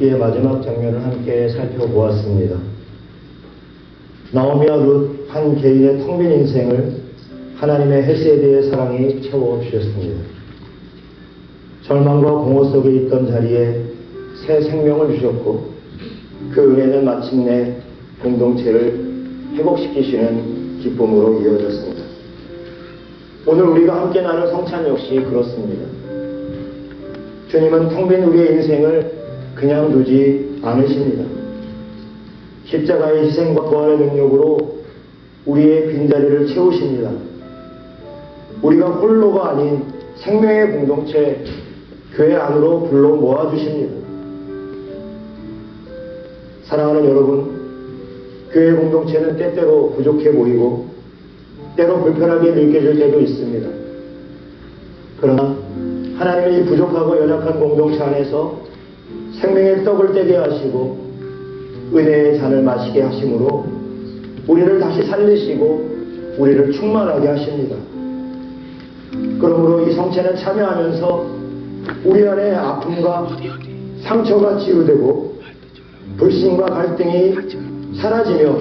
룻기의 마지막 장면을 함께 살펴보았습니다. 나오미와 룻 한 개인의 텅 빈 인생을 하나님의 헤세드의 사랑이 채워주셨습니다. 절망과 공허 속에 있던 자리에 새 생명을 주셨고 그 은혜는 마침내 공동체를 회복시키시는 기쁨으로 이어졌습니다. 오늘 우리가 함께 나눌 성찬 역시 그렇습니다. 주님은 텅 빈 우리의 인생을 그냥 두지 않으십니다. 십자가의 희생과 부활의 능력으로 우리의 빈자리를 채우십니다. 우리가 홀로가 아닌 생명의 공동체 교회 안으로 불러 모아주십니다. 사랑하는 여러분, 교회 공동체는 때때로 부족해 보이고 때로 불편하게 느껴질 때도 있습니다. 그러나 하나님의 이 부족하고 연약한 공동체 안에서 생명의 떡을 떼게 하시고 은혜의 잔을 마시게 하심으로 우리를 다시 살리시고 우리를 충만하게 하십니다. 그러므로 이 성찬에 참여하면서 우리 안에 아픔과 상처가 치유되고 불신과 갈등이 사라지며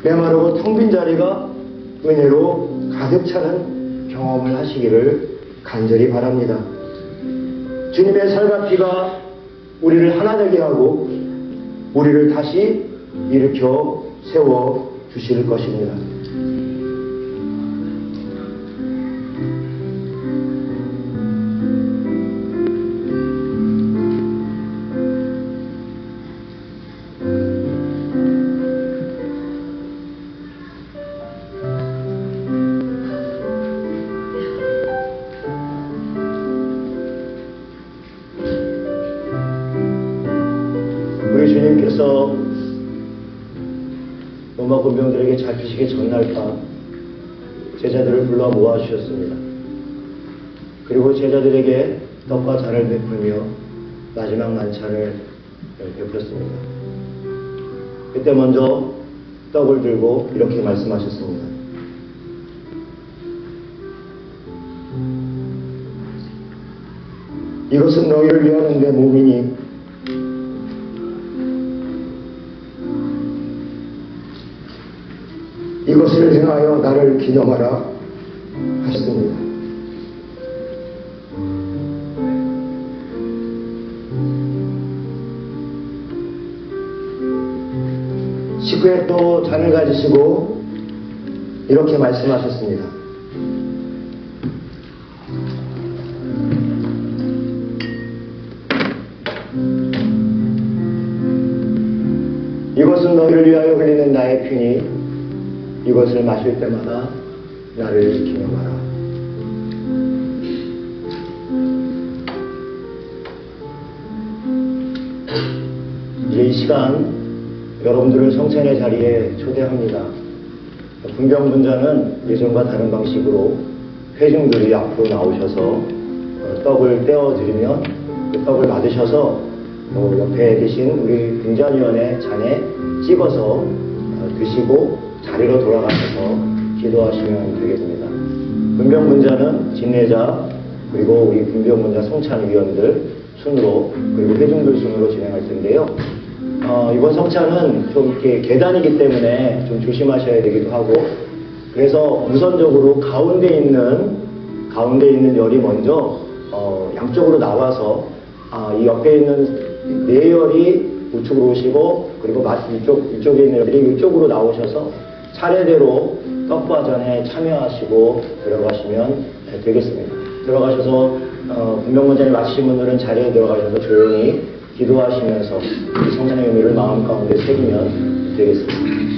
메마르고 텅 빈 자리가 은혜로 가득 차는 경험을 하시기를 간절히 바랍니다. 주님의 살과 피가 우리를 하나 되게 하고 우리를 다시 일으켜 세워 주실 것입니다. 우리 주님께서 로마 군병들에게 잡히시기 전날 밤 제자들을 불러 모아주셨습니다. 그리고 제자들에게 떡과 잔을 베풀며 마지막 만찬을 베풀었습니다. 그때 먼저 떡을 들고 이렇게 말씀하셨습니다. 이것은 너희를 위하는 내 몸이니 이것을 행하여 나를 기념하라 하셨습니다. 식후에 또 잔을 가지시고 이렇게 말씀하셨습니다. 이것은 너희를 위하여 흘리는 나의 피니 이것을 마실 때마다 나를 기념하라. 이제 이 시간 여러분들을 성찬의 자리에 초대합니다. 분병분자는 예전과 다른 방식으로 회중들이 앞으로 나오셔서 떡을 떼어드리면 그 떡을 받으셔서 옆에 계신 우리 분전위원회 잔에 찍어서 드시고 자리로 돌아가셔서 기도하시면 되겠습니다. 분병분자는 진례자 그리고 우리 분병분자 성찬위원들 순으로 그리고 회중들 순으로 진행할 텐데요. 이번 성찬은 좀 이렇게 계단이기 때문에 좀 조심하셔야 되기도 하고 그래서 우선적으로 가운데 있는 열이 먼저 양쪽으로 나와서 이 옆에 있는 네 열이 우측으로 오시고 그리고 이쪽에 있는 열이 이쪽으로 나오셔서 차례대로 떡과 잔에 참여하시고 들어가시면 되겠습니다. 들어가셔서 분명문자를 마치신 분들은 자리에 들어가셔서 조용히 기도하시면서 이 성찬의 의미를 마음 가운데 새기면 되겠습니다.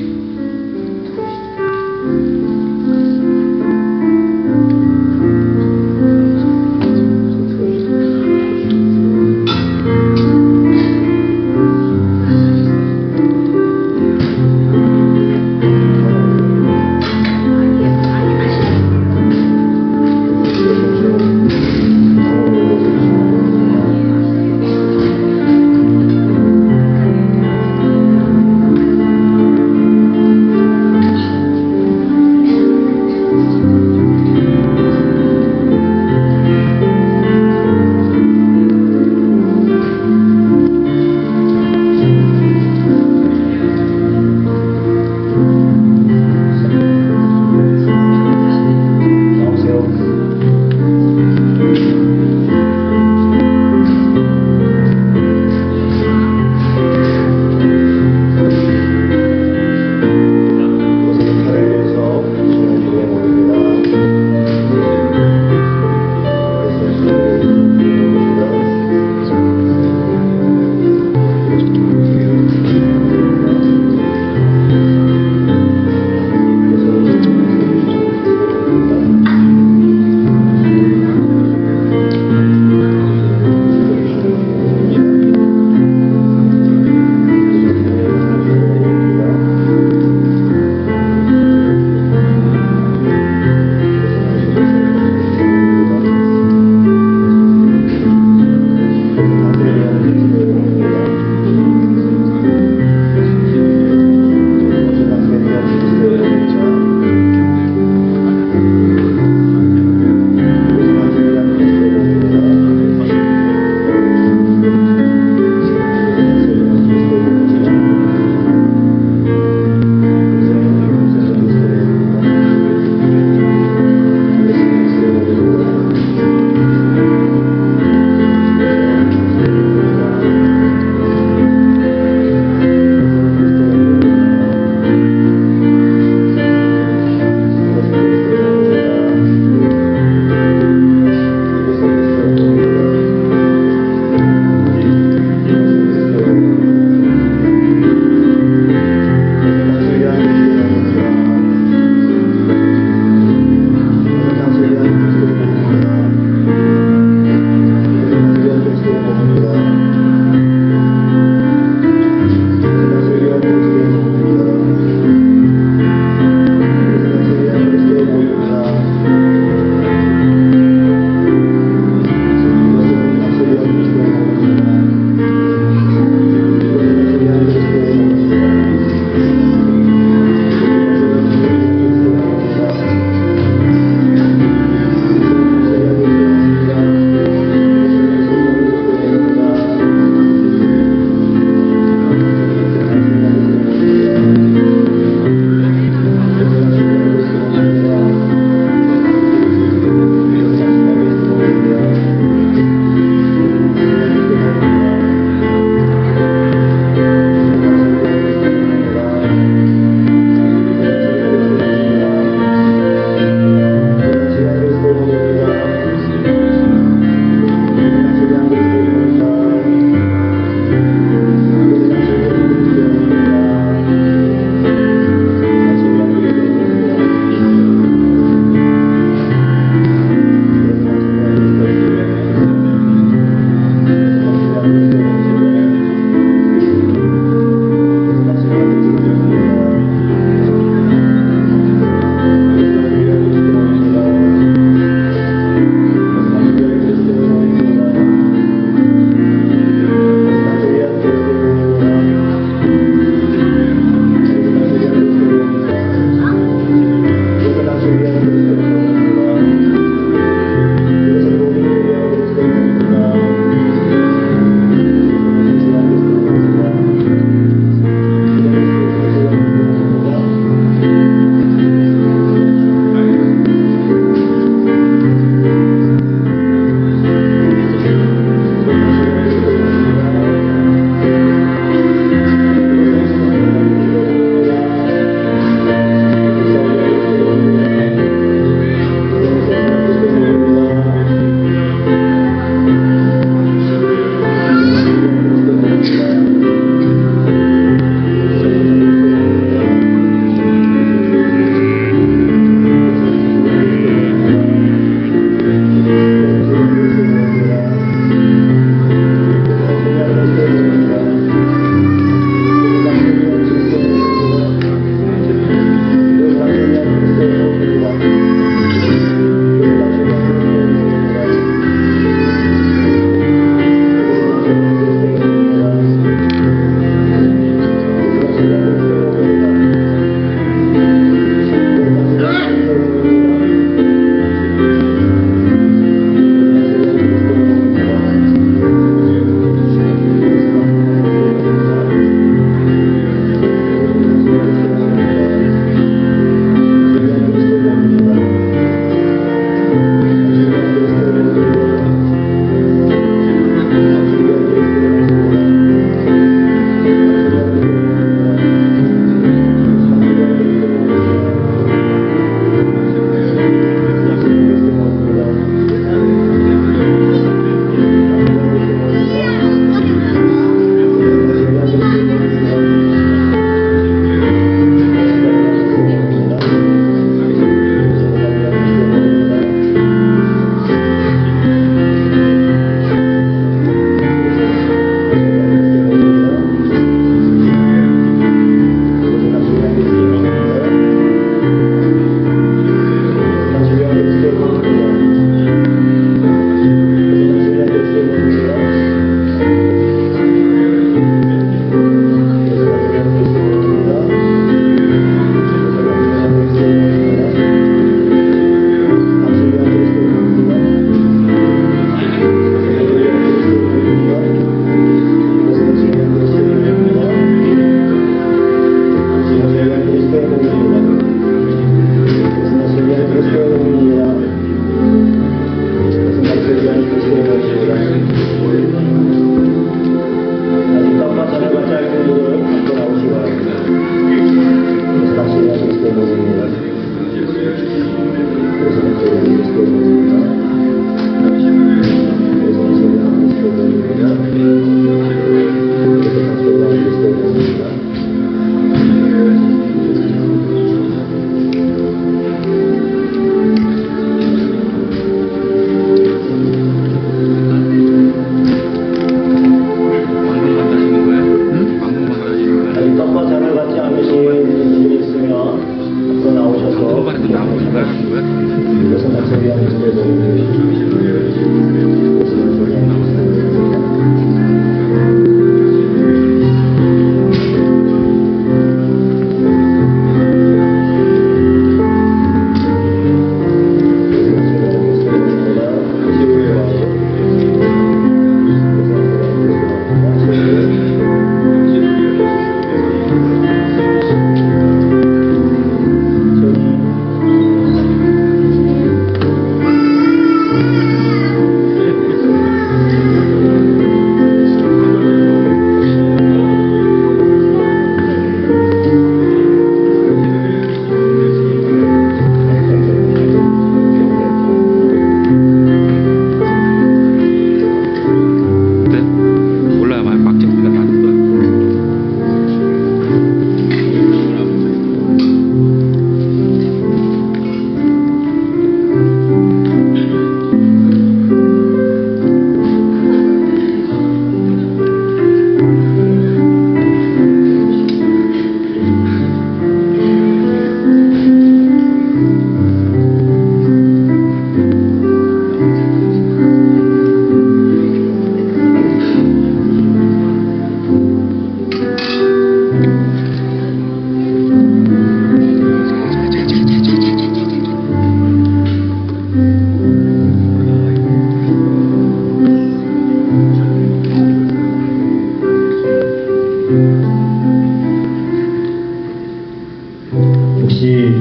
혹시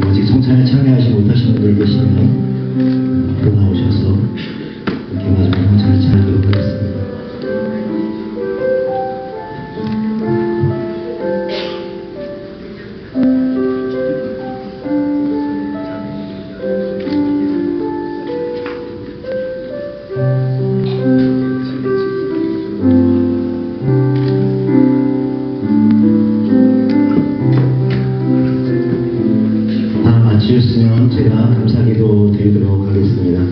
아직 성찬에 참여하지 못하신 분들 계시면 앞으로 나오셔서 이렇게 마지막 성찬을 차리도록 하겠습니다. 마치셨으면 제가 감사기도 드리도록 하겠습니다.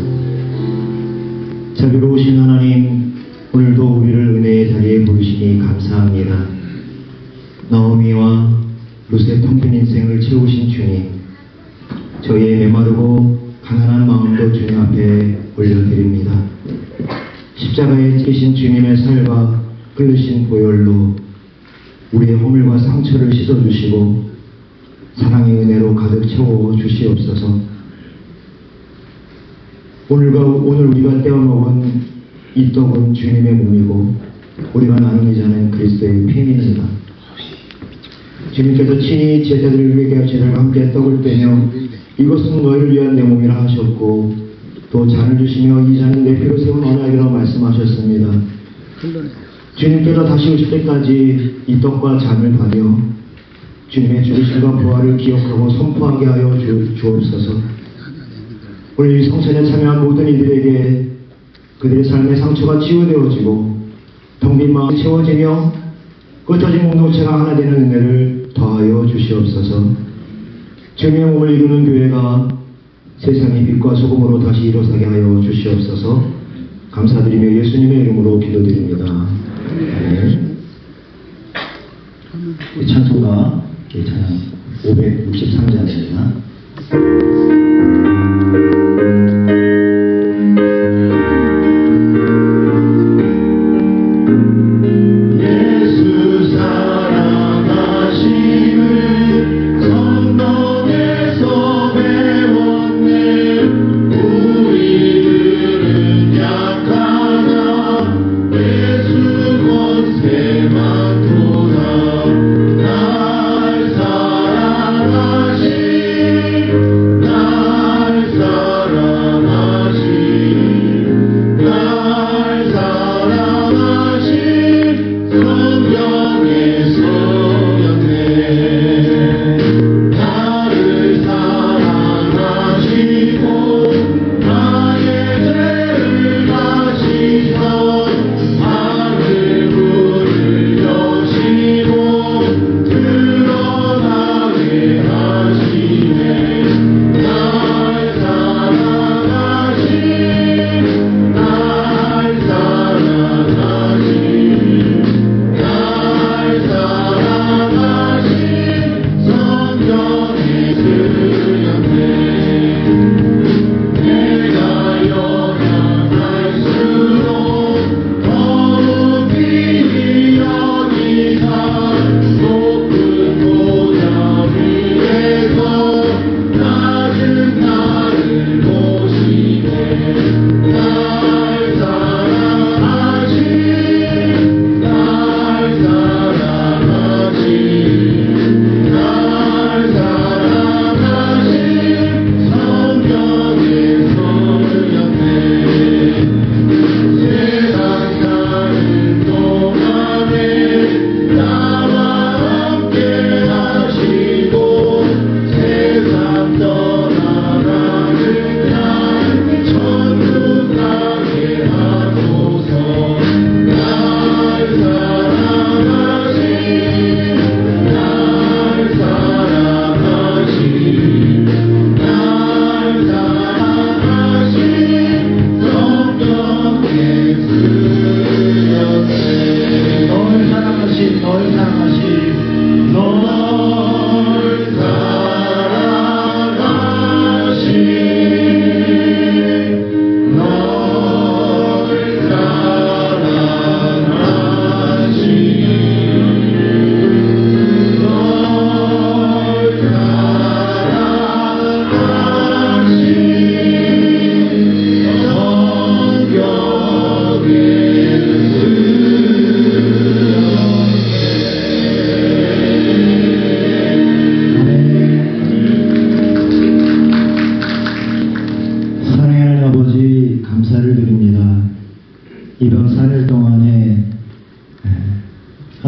자비로우신 하나님, 오늘도 우리를 은혜의 자리에 부르시니 감사합니다. 나오미와 룻의 텅 빈 인생을 채우신 주님, 저희의 메마르고 가난한 마음도 주님 앞에 올려드립니다. 십자가에 찢기신 주님의 살과 끓으신 보혈로 우리의 허물과 상처를 씻어주시고 사랑의 은혜로 가득 채워 주시옵소서. 오늘 우리가 떼어먹은 이 떡은 주님의 몸이고 우리가 나누는 자는 그리스도의 피입니다. 주님께서 친히 제자들과 함께 떡을 떼며 이것은 너희를 위한 내 몸이라 하셨고 또 잔을 주시며 이 잔은 내 피로 세운 언약이라고 말씀하셨습니다. 주님께서 다시 오실 때까지 이 떡과 잔을 받여 주님의 죽으심과 부활을 기억하고 선포하게 하여 주옵소서. 오늘 이 성찬에 참여한 모든 이들에게 그들의 삶의 상처가 치유되어지고 텅 빈 마음이 채워지며 흩어진 공동체가 하나 되는 은혜를 더하여 주시옵소서. 주님의 몸을 이루는 교회가 세상의 빛과 소금으로 다시 일어서게 하여 주시옵소서. 감사드리며 예수님의 이름으로 기도드립니다. 아멘. 찬송가 찬양 563장입니다.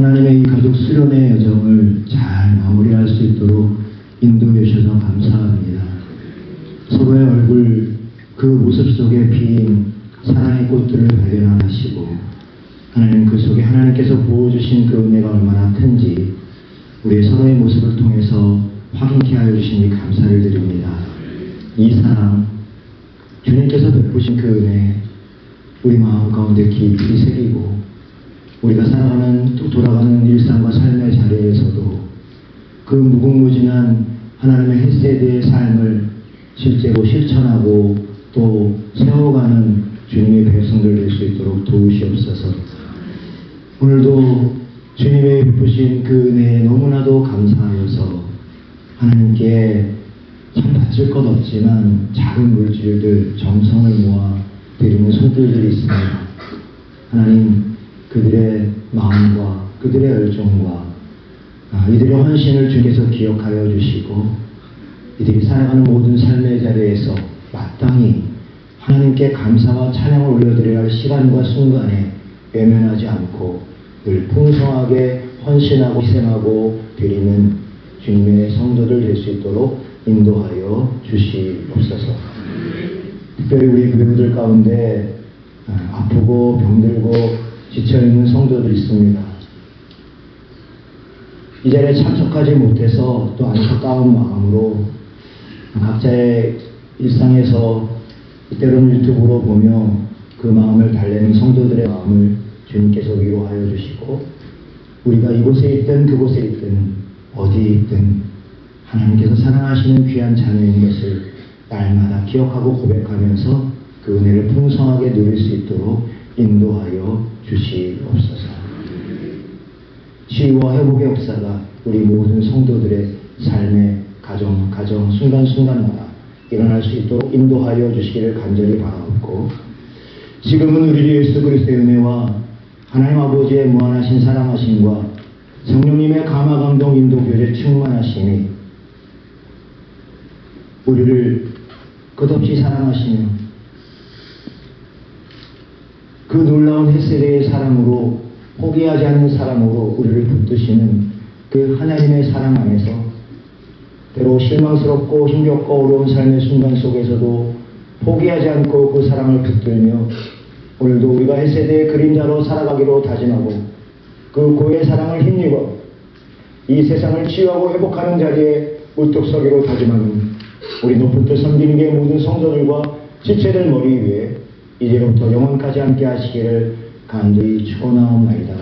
하나님의 이 가족 수련의 여정을 잘 마무리할 수 있도록 인도해 주셔서 감사합니다. 서로의 얼굴 그 모습 속에 피인 사랑의 꽃들을 발견하시고 하나님 그 속에 하나님께서 부어주신 그 은혜가 얼마나 큰지 우리 서로의 모습을 통해서 확인케 하여 주시니 감사를 드립니다. 이 사랑 주님께서 베푸신 그 은혜 우리 마음 가운데 깊이 새기고 우리가 살아가는 또 돌아가는 일상과 삶의 자리에서도 그 무궁무진한 하나님의 헬세대의 삶을 실제로 실천하고 또 세워가는 주님의 백성들 될 수 있도록 도우시옵소서. 오늘도 주님의 베푸신 그 은혜에 너무나도 감사하여서 하나님께 참 바칠 것 없지만 작은 물질들 정성을 모아 드리는 손들들이 있습니다. 하나님 그들의 마음과 그들의 열정과 이들의 헌신을 주께서 기억하여 주시고 이들이 살아가는 모든 삶의 자리에서 마땅히 하나님께 감사와 찬양을 올려드려야 할 시간과 순간에 외면하지 않고 늘 풍성하게 헌신하고 희생하고 드리는 주님의 성도들 될 수 있도록 인도하여 주시옵소서. 특별히 우리 교회들 가운데 아프고 병들고 지쳐있는 성도들이 있습니다. 이 자리에 참석하지 못해서 또 안타까운 마음으로 각자의 일상에서 때로는 유튜브로 보며 그 마음을 달래는 성도들의 마음을 주님께서 위로하여 주시고 우리가 이곳에 있든 그곳에 있든 어디에 있든 하나님께서 사랑하시는 귀한 자녀인 것을 날마다 기억하고 고백하면서 그 은혜를 풍성하게 누릴 수 있도록 인도하여 주시옵소서. 치유와 회복의 역사가 우리 모든 성도들의 삶의 가정 순간순간마다 일어날 수 있도록 인도하여 주시기를 간절히 바라옵고 지금은 우리 예수 그리스도의 은혜와 하나님 아버지의 무한하신 사랑하심과 성령님의 감화 감동 인도 교제 충만하심이 우리를 끝없이 사랑하시며 그 놀라운 햇세대의 사랑으로 포기하지 않는 사랑으로 우리를 붙드시는 그 하나님의 사랑 안에서 때로 실망스럽고 힘겹고 어려운 삶의 순간 속에서도 포기하지 않고 그 사랑을 붙들며 오늘도 우리가 햇세대의 그림자로 살아가기로 다짐하고 그 고의 사랑을 힘입어 이 세상을 치유하고 회복하는 자리에 우뚝 서기로 다짐하는 우리 높은 뜻 섬기는 게 모든 성도들과 지체들 머리 위에 이제부터 영원까지 함께 하시기를 간절히 축원하옵나이다.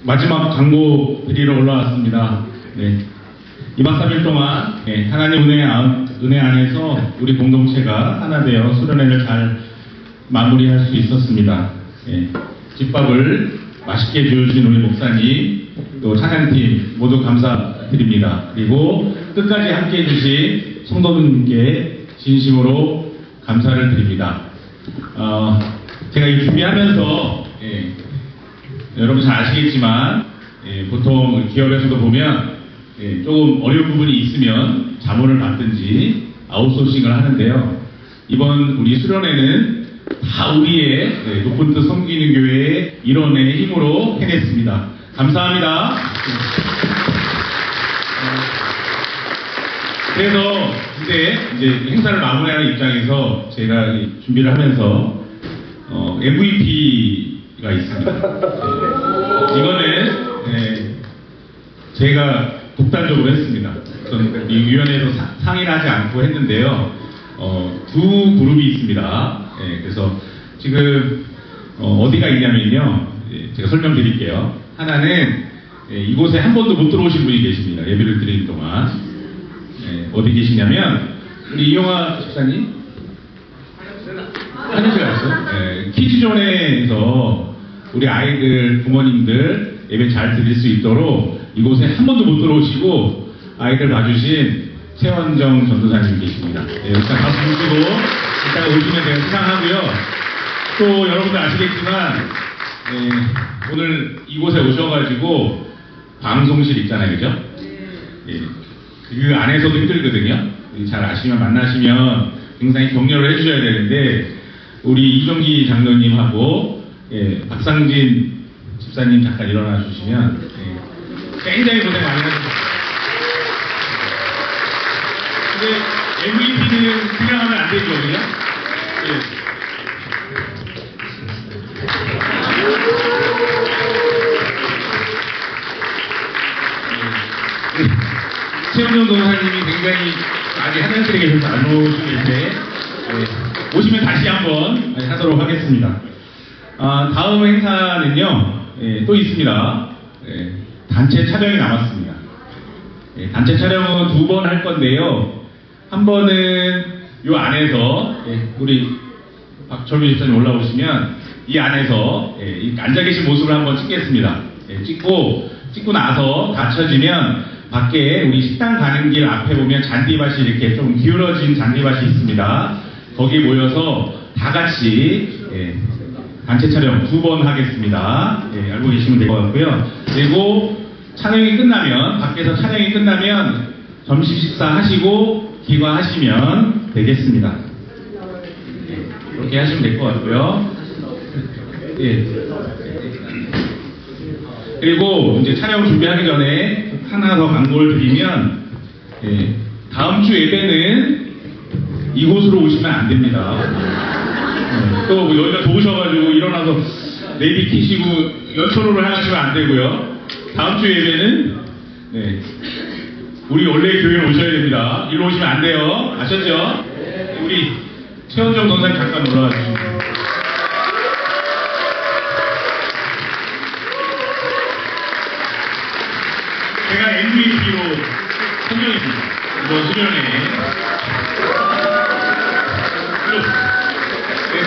마지막 광고 드리러 올라왔습니다. 네. 2박 3일 동안 하나님 은혜 안에서 우리 공동체가 하나 되어 수련회를 잘 마무리할 수 있었습니다. 집밥을 맛있게 주신 우리 목사님, 또 찬양팀 모두 감사드립니다. 그리고 끝까지 함께 해주신 성도님께 진심으로 감사를 드립니다. 제가 이 준비하면서 여러분 잘 아시겠지만 보통 기업에서도 보면 조금 어려운 부분이 있으면 자문을 받든지 아웃소싱을 하는데요. 이번 우리 수련회는 다 우리의 높은 뜻 섬기는 교회의 일원의 힘으로 해냈습니다. 감사합니다. 그래서 이제 행사를 마무리하는 입장에서 제가 준비를 하면서 MVP가 있습니다. 이거는 제가 독단적으로 했습니다. 저는 이 위원회에서 상의를 하지 않고 했는데요. 두 그룹이 있습니다. 그래서 지금 어디가 있냐면요. 제가 설명드릴게요. 하나는 이곳에 한 번도 못 들어오신 분이 계십니다. 예배를 드리는 동안. 어디 계시냐면 우리 이용화 집사님 화장실 갔어요? 키즈존에서 우리 아이들 부모님들 예배 잘 드릴 수 있도록 이곳에 한 번도 못 들어오시고 아이들 봐주신 최원정 전도사님 계십니다. 네, 일단 박수 주시고 이따가 오시면 제가 수상하고요. 또 여러분들 아시겠지만 오늘 이곳에 오셔가지고 방송실 있잖아요, 그죠? 예, 그 안에서도 힘들거든요. 잘 아시면 만나시면 굉장히 격려를 해주셔야 되는데 우리 이종기 장로님하고 박상진 집사님 잠깐 일어나 주시면 굉장히 고생 많이 하셨습니다. 근데 MVP는 그냥 하면 안 되죠, 그죠? 최원정 동사님이 굉장히 아직 화장실에 계셔서 안 오시는데 오시면 다시 한번 하도록 하겠습니다. 다음 행사는요 또 있습니다. 단체 촬영이 남았습니다. 단체 촬영은 2번 할 건데요. 한 번은 이 안에서 우리 박철민 집사님 올라오시면 이 안에서 앉아 계신 모습을 한번 찍겠습니다. 찍고 나서 다 쳐지면 밖에 우리 식당 가는 길 앞에 보면 잔디밭이 이렇게 좀 기울어진 잔디밭이 있습니다. 거기 모여서 다 같이 단체 촬영 2번 하겠습니다. 알고 계시면 될 것 같고요. 그리고 촬영이 끝나면 밖에서 촬영이 끝나면 점심 식사 하시고 귀가하시면 되겠습니다. 그렇게 하시면 될 것 같고요. 그리고 이제 촬영 준비하기 전에 하나 더 광고를 드리면 다음 주 예배는 이곳으로 오시면 안 됩니다. 또 여기가 좋으셔가지고 일어나서 내비 키시고 연천으로 향하시면 안 되고요. 다음 주 예배는 우리 원래 교회로 오셔야 됩니다. 일로 오시면 안 돼요. 아셨죠? 우리 최원정 전사님 잠깐 올라와 주시죠. 제가 MVP로 선정했습니다. 이번 수련회.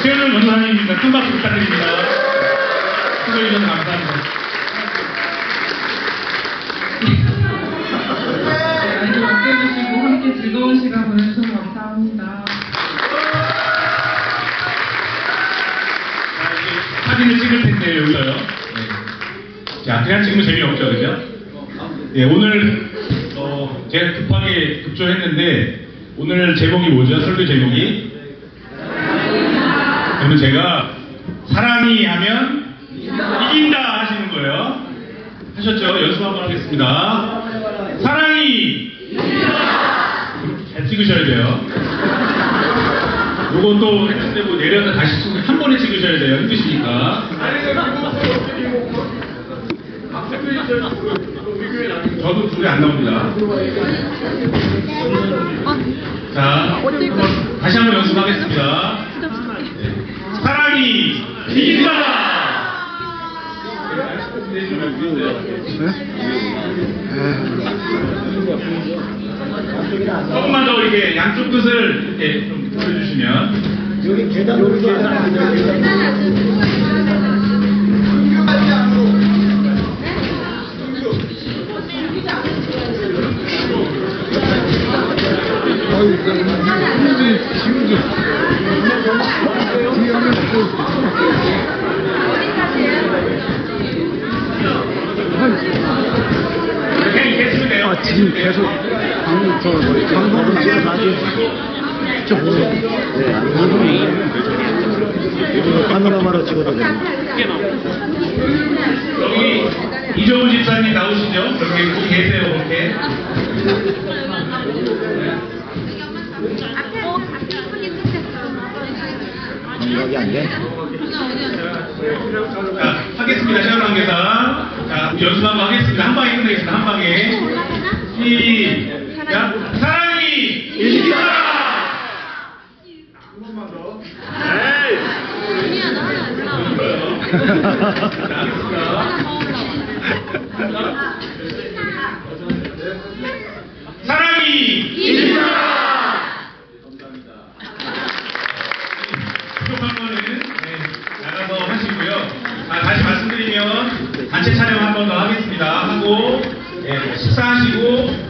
최원정 전사님입니다. 큰 박수 부탁드립니다. 수고해 주셔서 감사합니다. 아이들 맡겨주시고 함께 즐거운 시간 보내주셔서 감사합니다. 자, 이제 사진을 찍을 텐데, 여기서요. 자, 그냥 찍으면 재미없죠, 그죠? 오늘, 제가 급하게 급조했는데, 오늘 제목이 뭐죠? 설교 제목이? 그러면 제가, 사랑이 하면 이긴다 하시는 거예요. 하셨죠? 연습 한번 하겠습니다. 사랑이 잘 찍으셔야 돼요. 요건 또 했을 때 뭐 내려서 다시 찍고 한 번에 찍으셔야 돼요. 힘드시니까. 저도 둘이 안 나옵니다. 자, 다시 한번 연습하겠습니다. 사랑이 이긴다! 조금만 더 이렇게 양쪽 끝을 이렇게 좀 보여주시면 여기 계단 여기 그냥 계시면 돼요. 지금 계속 방송을 찍어서 파노라마로 찍어도 됩니다. 여기 이정우 집사님 나오시죠? 여기 거기 계세요, 이렇게. 여기 안 돼? 자, 하겠습니다. 시간 관계상. 자, 연습 한번 하겠습니다. 한 방에 끝내겠습니다. 한 방에. 시작. 사랑이 이긴다! 한 번만 더. 아니야, 나 하나 안 나와. 자, 하겠습니다. 사랑이 이긴다! 감사합니다. 부족한 거는 나가서 하시고요. 다시 말씀드리면 단체 촬영 한 번 더 식사하시고